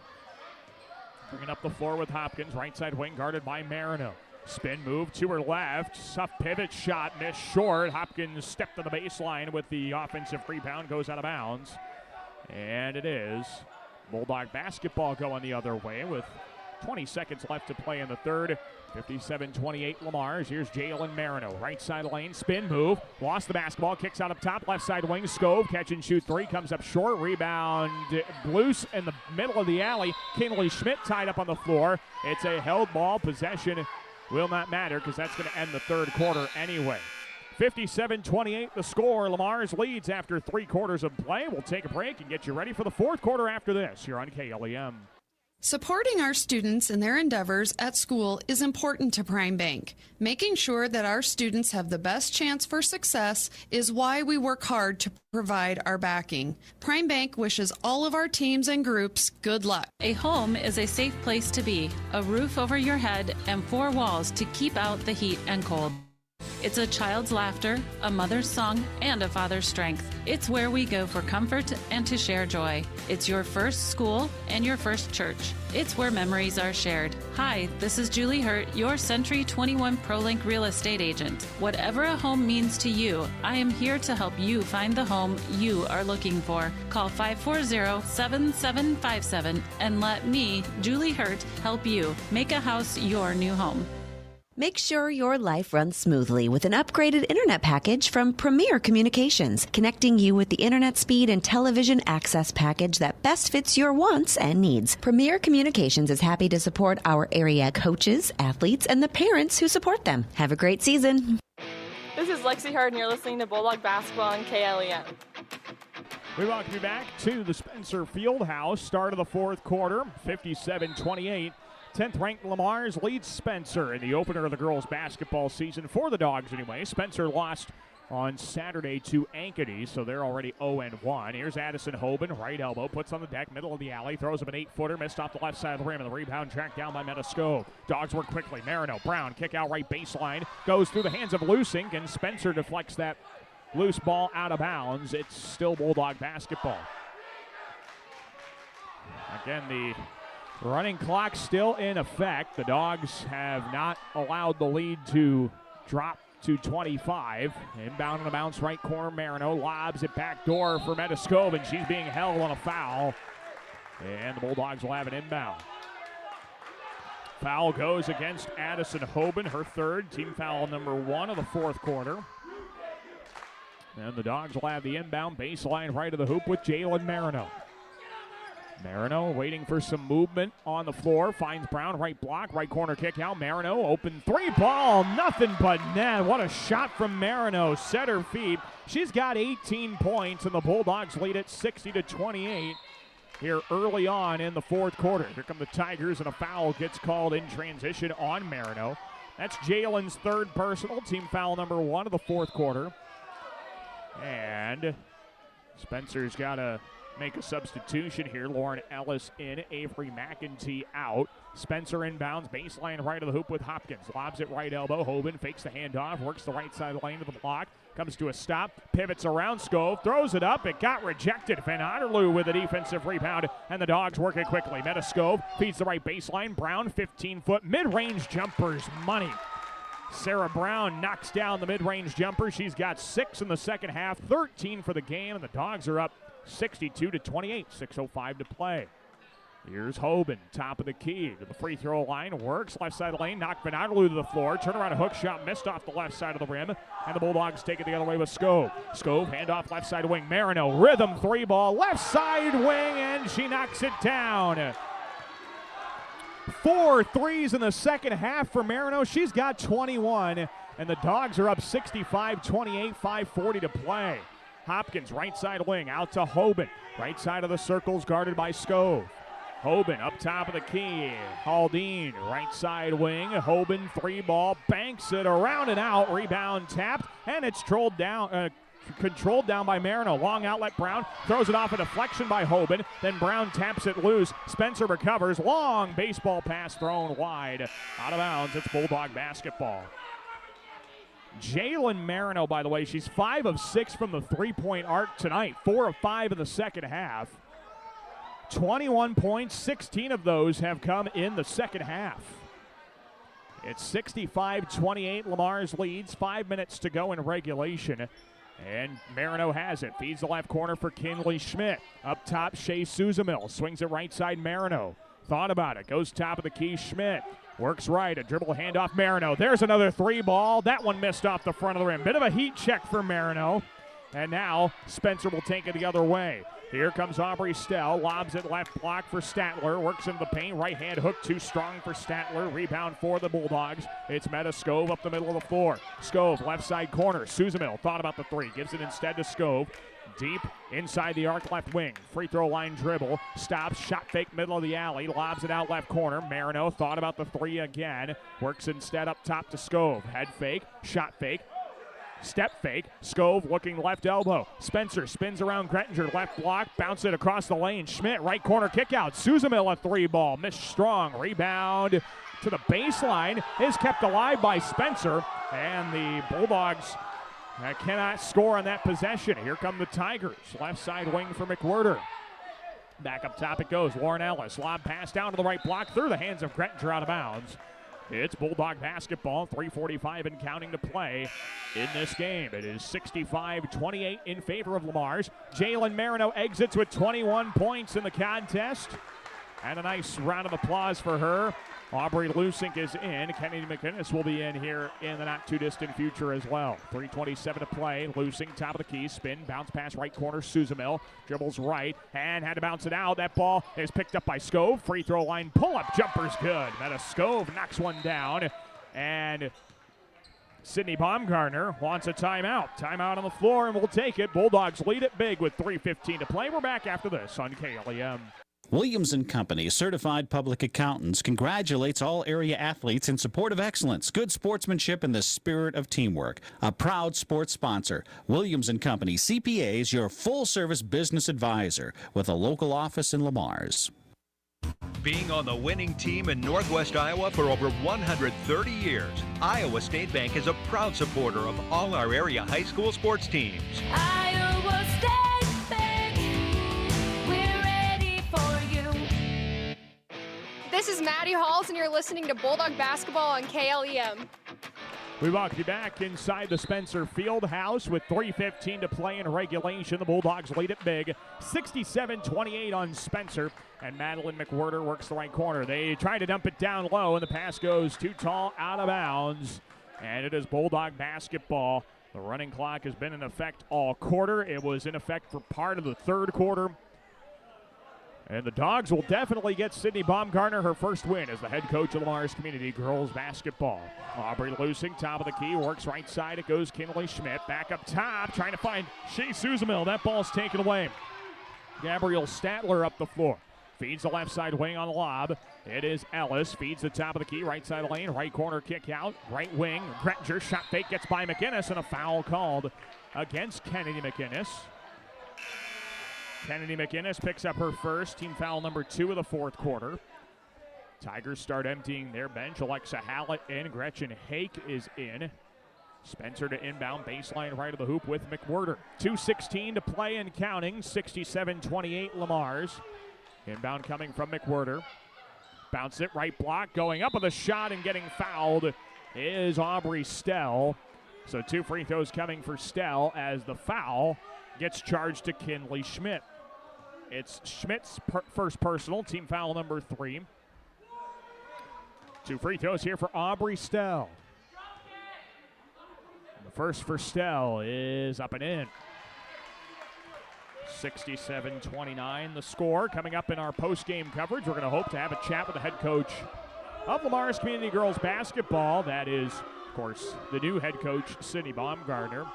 Speaker 5: Bringing up the floor with Hopkins, right side wing guarded by Marino. Spin move to her left, soft pivot shot, missed short. Hopkins stepped to the baseline with the offensive rebound, goes out of bounds. And it is Bulldog basketball going the other way with 20 seconds left to play in the third. 57-28 Lamars. Here's Jalen Marino. Right side lane, spin move. Lost the basketball, kicks out up top. Left side wing, Scove. Catch and shoot three. Comes up short. Rebound loose in the middle of the alley. Kinley Schmidt tied up on the floor. It's a held ball. Possession will not matter because that's going to end the third quarter anyway. 57-28 the score. Lamars leads after 3 quarters of play. We'll take a break and get you ready for the fourth quarter after this. You're on KLEM.
Speaker 23: Supporting our students in their endeavors at school is important to Prime Bank. Making sure that our students have the best chance for success is why we work hard to provide our backing. Prime Bank wishes all of our teams and groups good luck.
Speaker 18: A home is a safe place to be, a roof over your head, and 4 walls to keep out the heat and cold. It's a child's laughter, a mother's song, and a father's strength. It's where we go for comfort and to share joy. It's your first school and your first church. It's where memories are shared. Hi, this is Julie Hurt, your Century 21 ProLink real estate agent. Whatever a home means to you, I am here to help you find the home you are looking for. Call 540-7757 and let me, Julie Hurt, help you make a house your new home.
Speaker 1: Make sure your life runs smoothly with an upgraded internet package from Premier Communications, connecting you with the internet speed and television access package that best fits your wants and needs. Premier Communications is happy to support our area coaches, athletes, and the parents who support them. Have a great season.
Speaker 28: This is Lexi Hard, and you're listening to Bulldog Basketball on KLEM.
Speaker 5: We welcome you back to the Spencer Fieldhouse. Start of the fourth quarter, 57-28. 10th-ranked Lamar's leads Spencer in the opener of the girls' basketball season for the Dogs anyway. Spencer lost on Saturday to Ankeny, so they're already 0-1. Here's Addison Hoban, right elbow, puts on the deck, middle of the alley, throws up an 8-footer, missed off the left side of the rim, and the rebound tracked down by Metascove. Dogs work quickly. Marino, Brown, kick out right baseline, goes through the hands of Lusink, and Spencer deflects that loose ball out of bounds. It's still Bulldog basketball. Again, the running clock still in effect. The Dogs have not allowed the lead to drop to 25. Inbound on the bounce, right corner. Marino lobs it back door for Metascove, and she's being held on a foul. And the Bulldogs will have an inbound. Foul goes against Addison Hoban, her third, team foul number 1 of the fourth quarter. And the Dogs will have the inbound, baseline right of the hoop with Jalen Marino. Marino waiting for some movement on the floor. Finds Brown, right block, right corner kick out. Marino, open three ball, nothing but net. What a shot from Marino. Set her feet. She's got 18 points, and the Bulldogs lead it 60-28 here early on in the fourth quarter. Here come the Tigers, and a foul gets called in transition on Marino. That's Jalen's third personal, team foul number 1 of the fourth quarter. And Spencer's got to make a substitution here. Lauren Ellis in, Avery McEntee out. Spencer inbounds, baseline right of the hoop with Hopkins. Lobs it right elbow. Hoban fakes the handoff, works the right side lane to the block. Comes to a stop, pivots around Scove, throws it up. It got rejected. Van Otterloo with a defensive rebound, and the Dogs work it quickly. Metascove feeds the right baseline. Brown, 15-foot mid-range jumpers, money. Sarah Brown knocks down the mid-range jumper. She's got 6 in the second half, 13 for the game, and the Dogs are up 62-28, 6:05 to play. Here's Hoban, top of the key to the free throw line, works left side of the lane, knock Van Otterloo to the floor, turn around a hook shot, missed off the left side of the rim, and the Bulldogs take it the other way with Scove. Scove, handoff left side wing, Marino, rhythm three ball, left side wing, and she knocks it down. 4 threes in the second half for Marino. She's got 21, and the Dogs are up 65-28, 5:40 to play. Hopkins, right side wing, out to Hoban. Right side of the circles guarded by Scove. Hoban up top of the key. Haldine, right side wing. Hoban, three ball, banks it around and out. Rebound tapped, and it's controlled down by Marino. Long outlet, Brown throws it off a deflection by Hoban. Then Brown taps it loose. Spencer recovers. Long baseball pass thrown wide. Out of bounds. It's Bulldog basketball. Jalen Marino, by the way, she's 5 of 6 from the three-point arc tonight. 4 of 5 in the second half. 21 points, 16 of those have come in the second half. It's 65-28, Lamar's leads, 5 minutes to go in regulation. And Marino has it, feeds the left corner for Kinley Schmidt. Up top, Shea Suzamil, swings it right side, Marino. Thought about it, goes top of the key, Schmidt. Works right, a dribble handoff, Marino. There's another three ball. That one missed off the front of the rim. Bit of a heat check for Marino. And now Spencer will take it the other way. Here comes Aubrey Stell, lobs it left block for Statler, works into the paint, right hand hook too strong for Statler, rebound for the Bulldogs. It's Metascove up the middle of the floor. Scove, left side corner, Suzamil thought about the three, gives it instead to Scove. Deep inside the arc left wing, free throw line dribble, stops, shot fake middle of the alley, lobs it out left corner. Marino thought about the three again, works instead up top to Scove. Head fake, shot fake, step fake, Scove looking left elbow. Spencer spins around Grettinger, left block, bounce it across the lane. Schmidt, right corner kick out. Suzamil a three ball, missed strong, rebound to the baseline is kept alive by Spencer, and the Bulldogs cannot score on that possession. Here come the Tigers. Left side wing for McWhirter. Back up top it goes. Lauren Ellis. Lob pass down to the right block through the hands of Grettinger out of bounds. It's Bulldog basketball. 3:45 and counting to play in this game. It is 65-28 in favor of Lamar's. Jalen Marino exits with 21 points in the contest. And a nice round of applause for her. Aubrey Lusink is in. Kennedy McInnes will be in here in the not-too-distant future as well. 3:27 to play. Lusink, top of the key. Spin, bounce pass right corner. Suzamil dribbles right and had to bounce it out. That ball is picked up by Scove. Free throw line pull-up jumper's good. Meta Scove knocks one down. And Sydney Baumgartner wants a timeout. Timeout on the floor, and we'll take it. Bulldogs lead it big with 3:15 to play. We're back after this on KLEM.
Speaker 8: Williams & Company, certified public accountants, congratulates all area athletes in support of excellence, good sportsmanship, and the spirit of teamwork. A proud sports sponsor, Williams & Company CPAs, your full-service business advisor with a local office in Lamar's.
Speaker 2: Being on the winning team in Northwest Iowa for over 130 years, Iowa State Bank is a proud supporter of all our area high school sports teams.
Speaker 3: Iowa State Bank, we're ready for you.
Speaker 28: This is Maddie Halls, and you're listening to Bulldog Basketball on KLEM.
Speaker 5: We welcome you back inside the Spencer Fieldhouse with 3:15 to play in regulation. The Bulldogs lead it big, 67-28 on Spencer, and Madeline McWhirter works the right corner. They try to dump it down low, and the pass goes too tall, out of bounds, and it is Bulldog basketball. The running clock has been in effect all quarter. It was in effect for part of the third quarter. And the Dogs will definitely get Sydney Baumgartner her first win as the head coach of Lamar's Community Girls Basketball. Aubrey Lusink, top of the key, works right side. It goes Kinley Schmidt. Back up top, trying to find Shea Suzamil. That ball's taken away. Gabrielle Statler up the floor. Feeds the left side wing on the lob. It is Ellis. Feeds the top of the key, right side of the lane. Right corner kick out. Right wing. Grettinger shot fake gets by McInnes, and a foul called against Kennedy McInnes. Kennedy McInnes picks up her first, team foul number 2 of the fourth quarter. Tigers start emptying their bench. Alexa Hallett in. Gretchen Hake is in. Spencer to inbound, baseline right of the hoop with McWhirter. 2:16 to play and counting. 67-28 Lamar's. Inbound coming from McWhirter. Bounce it, right block, going up with a shot and getting fouled is Aubrey Stell. So 2 free throws coming for Stell as the foul gets charged to Kinley Schmidt. It's Schmidt's first personal, team foul number 3. 2 free throws here for Aubrey Stell. The first for Stell is up and in. 67-29 the score. Coming up in our post-game coverage, we're going to hope to have a chat with the head coach of Lamar's Community Girls Basketball. That is, of course, the new head coach, Sydney Baumgartner.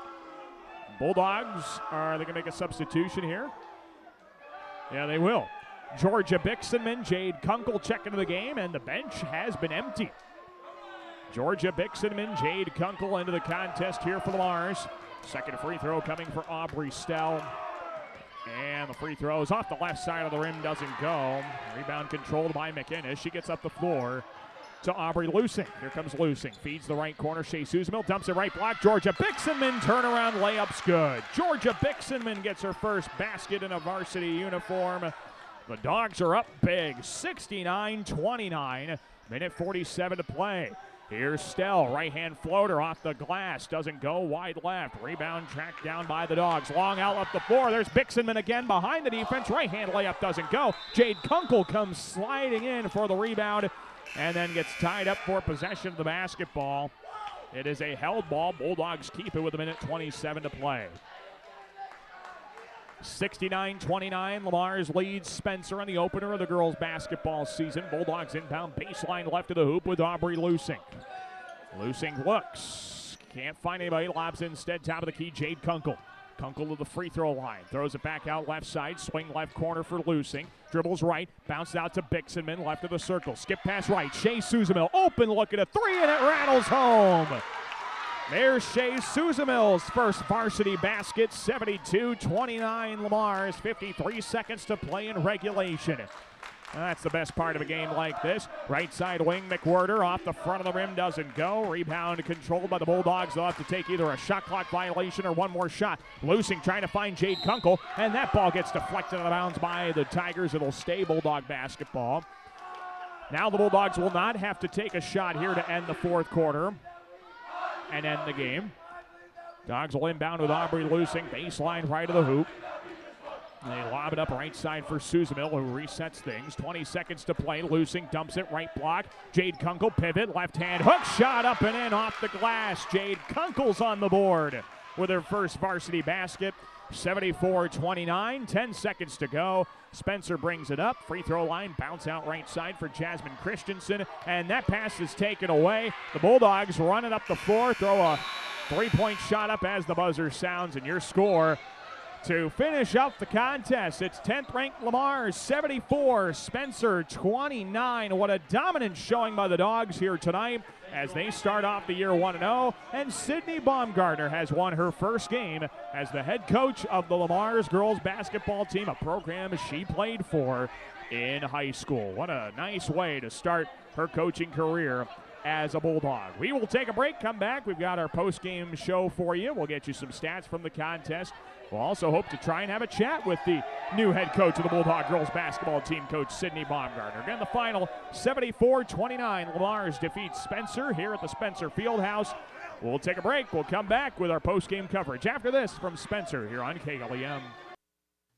Speaker 5: Bulldogs, are they going to make a substitution here? Yeah, they will. Georgia Bixenman, Jade Kunkel check into the game, and the bench has been empty. Georgia Bixenman, Jade Kunkel into the contest here for the Mars. Second free throw coming for Aubrey Stell. And the free throw is off the left side of the rim, doesn't go. Rebound controlled by McInnes. She gets up the floor to Aubrey Lusink. Here comes Lusink. Feeds the right corner. Shea Suzamil dumps it right block. Georgia Bixenman turnaround layup's good. Georgia Bixenman gets her first basket in a varsity uniform. The Dogs are up big, 69-29. Minute 47 to play. Here's Stell, right-hand floater off the glass. Doesn't go, wide left. Rebound tracked down by the Dogs. Long out up the floor. There's Bixenman again behind the defense. Right-hand layup doesn't go. Jade Kunkel comes sliding in for the rebound and then gets tied up for possession of the basketball. It is a held ball. Bulldogs keep it with a minute 27 to play. 69-29, Lamar's leads Spencer on the opener of the girls' basketball season. Bulldogs inbound, baseline left of the hoop with Aubrey Lusink. Lusink looks, can't find anybody, lobs instead, top of the key, Jade Kunkel. Kunkel to the free throw line, throws it back out left side, swing left corner for Lusink. Dribbles right, bounces out to Bixenman, left of the circle, skip pass right, Shea Suzamil, open look at a 3, and it rattles home. There's Shea Suzamil's first varsity basket, 72-29 Lamar's, 53 seconds to play in regulation. That's the best part of a game like this. Right side wing, McWhirter off the front of the rim, doesn't go. Rebound controlled by the Bulldogs. They'll have to take either a shot clock violation or one more shot. Lusing trying to find Jade Kunkel, and that ball gets deflected out of bounds by the Tigers. It'll stay Bulldog basketball. Now the Bulldogs will not have to take a shot here to end the fourth quarter and end the game. Dogs will inbound with Aubrey Lusing, baseline right of the hoop. They lob it up right side for Suzamil, who resets things. 20 seconds to play. Lusing dumps it right block. Jade Kunkel pivot, left hand hook shot up and in off the glass. Jade Kunkel's on the board with her first varsity basket. 74-29, 10 seconds to go. Spencer brings it up. Free throw line, bounce out right side for Jasmine Christensen, and that pass is taken away. The Bulldogs run it up the floor, throw a three-point shot up as the buzzer sounds, and your score to finish up the contest, it's 10th-ranked Lamar 74, Spencer 29. What a dominant showing by the Dogs here tonight as they start off the year 1-0. And Sydney Baumgartner has won her first game as the head coach of the Lamar's girls basketball team, a program she played for in high school. What a nice way to start her coaching career as a Bulldog. We will take a break, come back. We've got our post-game show for you. We'll get you some stats from the contest. We'll also hope to try and have a chat with the new head coach of the Bulldog girls basketball team, Coach Sydney Baumgartner. Again, the final 74-29. Lamar's defeats Spencer here at the Spencer Fieldhouse. We'll take a break. We'll come back with our post-game coverage after this from Spencer here on KLEM.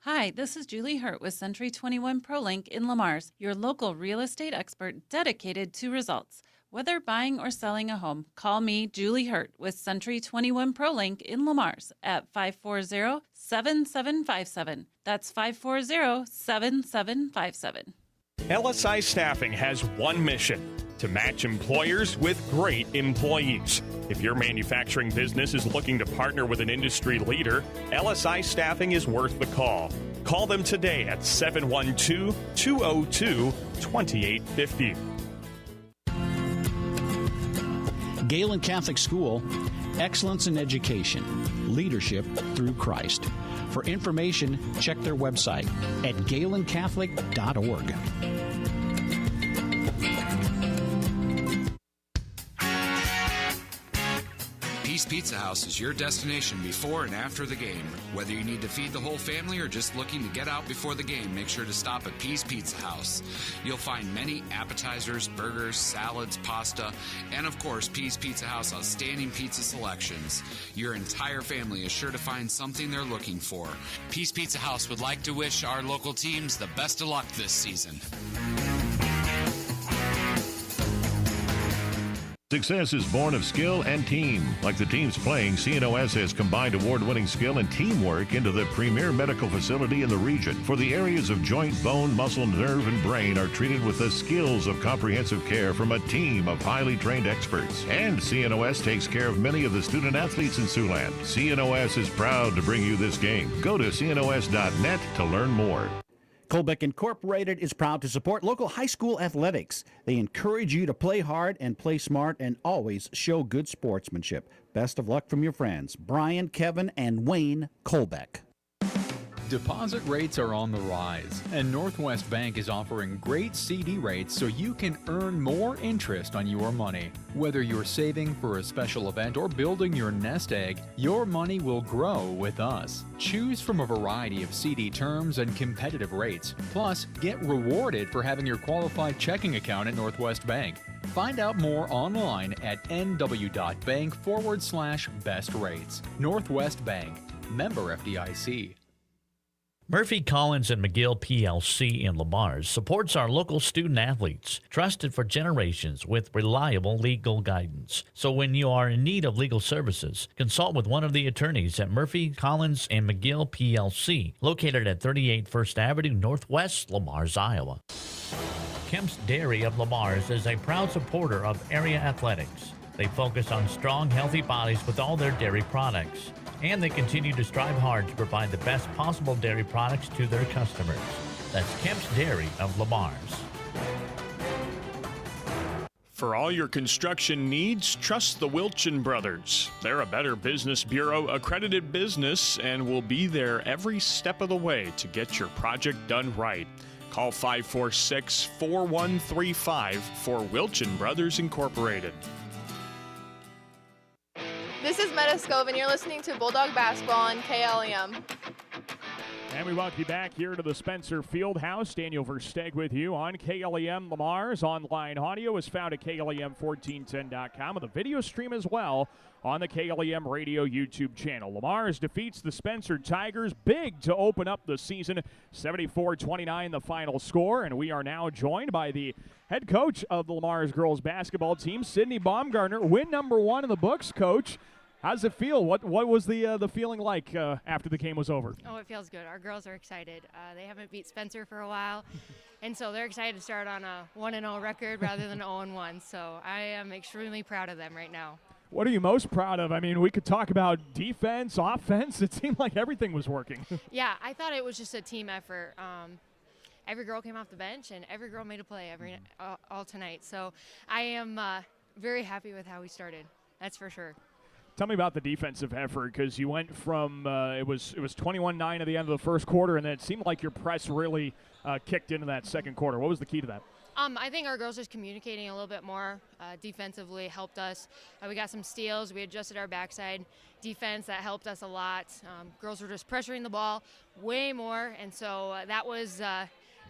Speaker 18: Hi, this is Julie Hurt with Century 21 ProLink in Lamar's, your local real estate expert dedicated to results. Whether buying or selling a home, call me, Julie Hurt, with Century 21 ProLink in Lamar's at 540-7757. That's 540-7757.
Speaker 7: LSI Staffing has one mission: to match employers with great employees. If your manufacturing business is looking to partner with an industry leader, LSI Staffing is worth the call. Call them today at 712-202-2850.
Speaker 8: Galen Catholic School, excellence in education, leadership through Christ. For information, check their website at galencatholic.org.
Speaker 9: Peace Pizza House is your destination before and after the game. Whether you need to feed the whole family or just looking to get out before the game, make sure to stop at Peace Pizza House. You'll find many appetizers, burgers, salads, pasta, and of course, Peace Pizza House outstanding pizza selections. Your entire family is sure to find something they're looking for. Peace Pizza House would like to wish our local teams the best of luck this season.
Speaker 4: Success is born of skill and team. Like the teams playing, CNOS has combined award-winning skill and teamwork into the premier medical facility in the region. For the areas of joint, bone, muscle, nerve, and brain are treated with the skills of comprehensive care from a team of highly trained experts. And CNOS takes care of many of the student athletes in Siouxland. CNOS is proud to bring you this game. Go to cnos.net to learn more.
Speaker 8: Colbeck Incorporated is proud to support local high school athletics. They encourage you to play hard and play smart and always show good sportsmanship. Best of luck from your friends, Brian, Kevin, and Wayne Colbeck.
Speaker 11: Deposit rates are on the rise, and Northwest Bank is offering great CD rates so you can earn more interest on your money. Whether you're saving for a special event or building your nest egg, your money will grow with us. Choose from a variety of CD terms and competitive rates. Plus, get rewarded for having your qualified checking account at Northwest Bank. Find out more online at nw.bank/best rates. Northwest Bank, member FDIC.
Speaker 12: Murphy Collins and McGill PLC in Lamar's supports our local student athletes, trusted for generations with reliable legal guidance. So when you are in need of legal services, consult with one of the attorneys at Murphy Collins and McGill PLC, located at 38 First Avenue Northwest, Lamar's, Iowa. Kemp's Dairy of Lamar's is a proud supporter of area athletics. They focus on strong, healthy bodies with all their dairy products. And they continue to strive hard to provide the best possible dairy products to their customers. That's Kemp's Dairy of Lamar's.
Speaker 7: For all your construction needs, trust the Wilchin Brothers. They're a Better Business Bureau accredited business and will be there every step of the way to get your project done right. Call 546-4135 for Wilchin Brothers Incorporated.
Speaker 28: This is Meta Scove, and you're listening to Bulldog Basketball on KLEM.
Speaker 5: And we welcome you back here to the Spencer Fieldhouse. Daniel Versteeg with you on KLEM Lamar's. Online audio is found at KLEM1410.com with a video stream as well on the KLEM Radio YouTube channel. Lamar's defeats the Spencer Tigers big to open up the season. 74-29 the final score. And we are now joined by the head coach of the Lamar's girls basketball team, Sydney Baumgartner. Win number 1 in the books, Coach. How does it feel? What was the feeling like after the game was over?
Speaker 6: Oh, it feels good. Our girls are excited. They haven't beat Spencer for a while, and so they're excited to start on a 1-0 record rather than 0-1. So I am extremely proud of them right now.
Speaker 5: What are you most proud of? I mean, we could talk about defense, offense. It seemed like everything was working.
Speaker 6: Yeah, I thought it was just a team effort. Every girl came off the bench, and every girl made a play all tonight. So I am very happy with how we started. That's for sure.
Speaker 5: Tell me about the defensive effort, because you went from it was 21-9 at the end of the first quarter, and then it seemed like your press really kicked into that second quarter. What was the key to that?
Speaker 6: I think our girls just communicating a little bit more defensively helped us. We got some steals. We adjusted our backside defense. That helped us a lot. Girls were just pressuring the ball way more, and so that was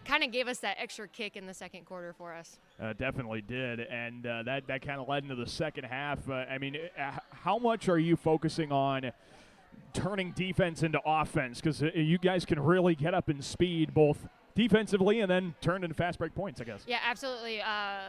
Speaker 6: kind of gave us that extra kick in the second quarter for us.
Speaker 5: Definitely did, and that kind of led into the second half. How much are you focusing on turning defense into offense? Because you guys can really get up in speed both defensively and then turn into fast break points, I guess.
Speaker 6: Yeah, absolutely.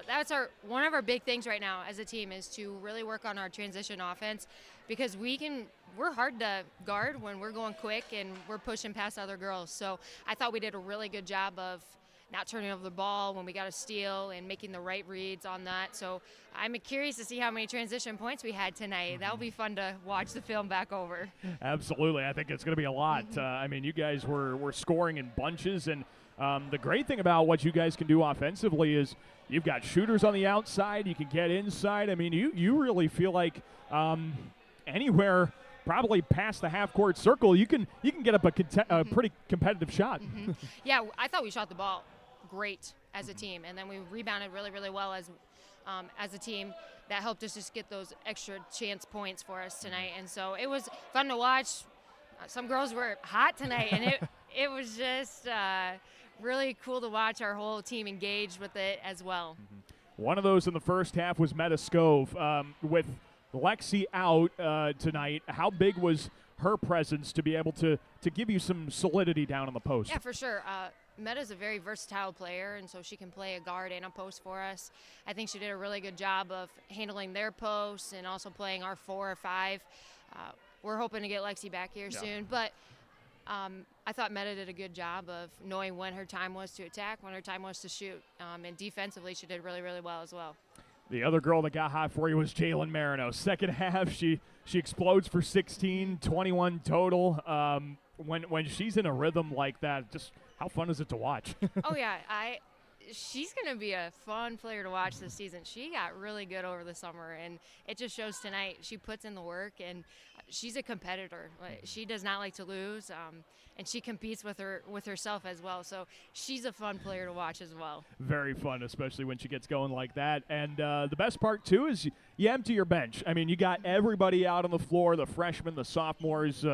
Speaker 6: That's one of our big things right now as a team is to really work on our transition offense, because we're hard to guard when we're going quick and we're pushing past other girls. So I thought we did a really good job of not turning over the ball when we got a steal and making the right reads on that. So I'm curious to see how many transition points we had tonight. That'll be fun to watch the film back over.
Speaker 5: Absolutely. I think it's going to be a lot. You guys were scoring in bunches, and the great thing about what you guys can do offensively is you've got shooters on the outside. You can get inside. You really feel like anywhere probably past the half-court circle, you can get up a pretty competitive shot.
Speaker 6: Yeah, I thought we shot the ball great as a team, and then we rebounded really, really well as a team. That helped us just get those extra chance points for us tonight, and so it was fun to watch. Some girls were hot tonight, and it was just really cool to watch our whole team engaged with it as well.
Speaker 5: One of those in the first half was Meta Scove. With Lexi out tonight, how big was her presence to be able to give you some solidity down on the post?
Speaker 6: Yeah, for sure. Meta's a very versatile player, and so she can play a guard and a post for us. I think she did a really good job of handling their posts and also playing our 4 or 5. We're hoping to get Lexi back here soon, but I thought Meta did a good job of knowing when her time was to attack, when her time was to shoot, and defensively she did really, really well as well.
Speaker 5: The other girl that got hot for you was Jalen Marino. Second half, she explodes for 16, 21 total. When she's in a rhythm like that, just how fun is it to watch?
Speaker 6: Oh, yeah. She's going to be a fun player to watch this season. She got really good over the summer, and it just shows tonight. She puts in the work, and she's a competitor. She does not like to lose, and she competes with herself as well. So she's a fun player to watch as well. Very fun, especially when she gets going like that. And the best part, too, is you empty your bench. You got everybody out on the floor, the freshmen, the sophomores.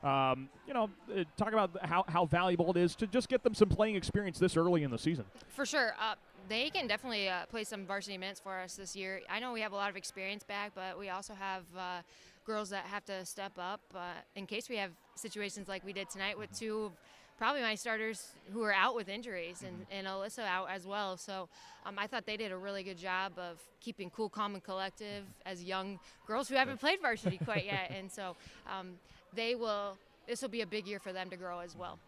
Speaker 6: Talk about how valuable it is to just get them some playing experience this early in the season. For sure. They can definitely play some varsity minutes for us this year. I know we have a lot of experience back, but we also have girls that have to step up in case we have situations like we did tonight with 2 of probably my starters who are out with injuries, and Alyssa out as well. So I thought they did a really good job of keeping cool, calm, and collective as young girls who haven't played varsity quite yet. And so this will be a big year for them to grow as well.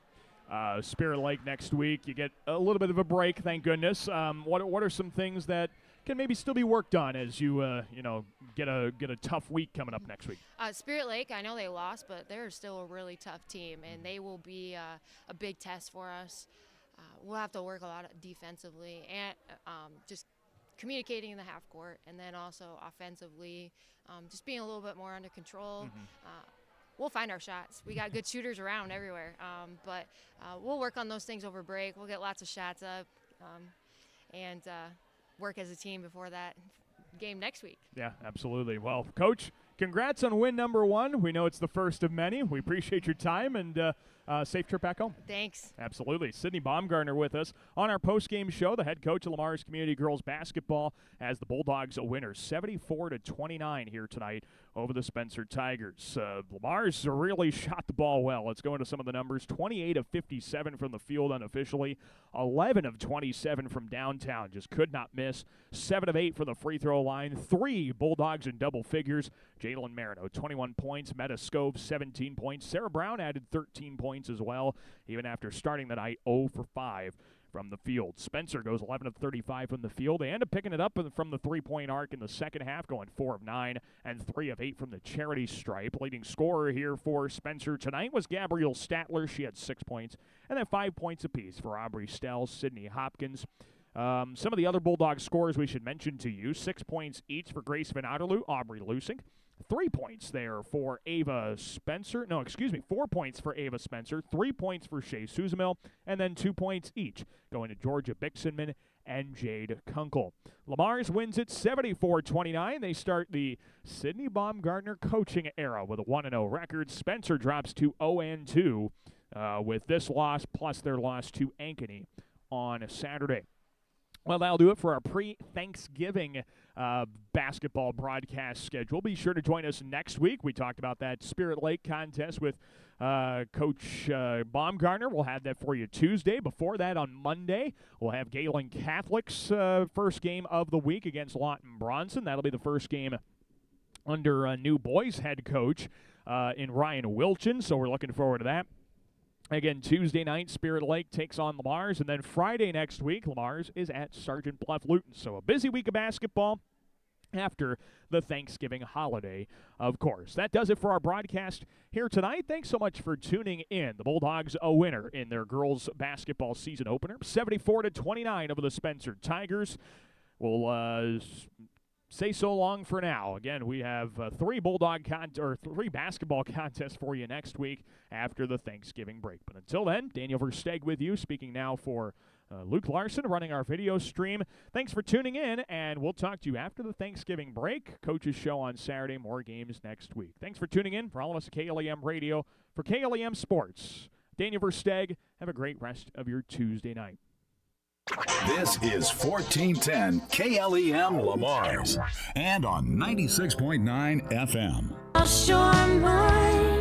Speaker 5: Spirit Lake next week. You get a little bit of a break, thank goodness. What are some things that can maybe still be worked on as you get a tough week coming up next week?
Speaker 6: Spirit Lake, I know they lost, but they're still a really tough team, and they will be a big test for us. We'll have to work a lot defensively and just communicating in the half court, and then also offensively, just being a little bit more under control. we'll find our shots. We got good shooters around everywhere, but we'll work on those things over break. We'll get lots of shots up and work as a team before that game next week.
Speaker 5: Yeah, absolutely. Well, Coach, congrats on win number 1. We know it's the first of many. We appreciate your time, and safe trip back home.
Speaker 6: Thanks.
Speaker 5: Absolutely. Sydney Baumgartner with us on our post-game show, the head coach of Lamar's Community Girls Basketball, as the Bulldogs a winner 74-29 here tonight over the Spencer Tigers. Lamar's really shot the ball well. Let's go into some of the numbers. 28 of 57 from the field unofficially, 11 of 27 from downtown. Just could not miss. 7 of 8 from the free throw line. 3 Bulldogs in double figures. Jalen Marino, 21 points. Meta Scove, 17 points. Sarah Brown added 13 points as well, even after starting the night 0 for 5 from the field. Spencer goes 11 of 35 from the field. They end up picking it up from the three-point arc in the second half, going 4 of 9 and 3 of 8 from the charity stripe. Leading scorer here for Spencer tonight was Gabrielle Statler. She had 6 points, and then 5 points apiece for Aubrey Stell, Sydney Hopkins. Some of the other Bulldog scores we should mention to you: 6 points each for Grace Van Otterloo, Aubrey Lusing. 3 points there for Ava Spencer. 4 points for Ava Spencer, 3 points for Shea Suzamil, and then 2 points each going to Georgia Bixenman and Jade Kunkel. Lamar's wins it 74-29. They start the Sydney Baumgartner coaching era with a 1-0 record. Spencer drops to 0-2 with this loss, plus their loss to Ankeny on Saturday. Well, that'll do it for our pre-Thanksgiving basketball broadcast schedule. Be sure to join us next week. We talked about that Spirit Lake contest with Coach Baumgartner. We'll have that for you Tuesday. Before that, on Monday, we'll have Galen Catholic's first game of the week against Lawton Bronson. That'll be the first game under a new boys head coach in Ryan Wilchin, so we're looking forward to that. Again, Tuesday night, Spirit Lake takes on Lamar's, and then Friday next week, Lamar's is at Sergeant Bluff Luton. So a busy week of basketball after the Thanksgiving holiday, of course. That does it for our broadcast here tonight. Thanks so much for tuning in. The Bulldogs a winner in their girls basketball season opener, 74-29 over the Spencer Tigers. We'll say so long for now. Again, we have 3 basketball contests for you next week after the Thanksgiving break. But until then, Daniel Versteeg with you, speaking now for Luke Larson, running our video stream. Thanks for tuning in, and we'll talk to you after the Thanksgiving break. Coach's show on Saturday, more games next week. Thanks for tuning in. For all of us at KLEM Radio, for KLEM Sports, Daniel Versteeg, have a great rest of your Tuesday night.
Speaker 10: This is 1410 KLEM Lamar's and on 96.9 FM.
Speaker 3: I'll show 'em mine.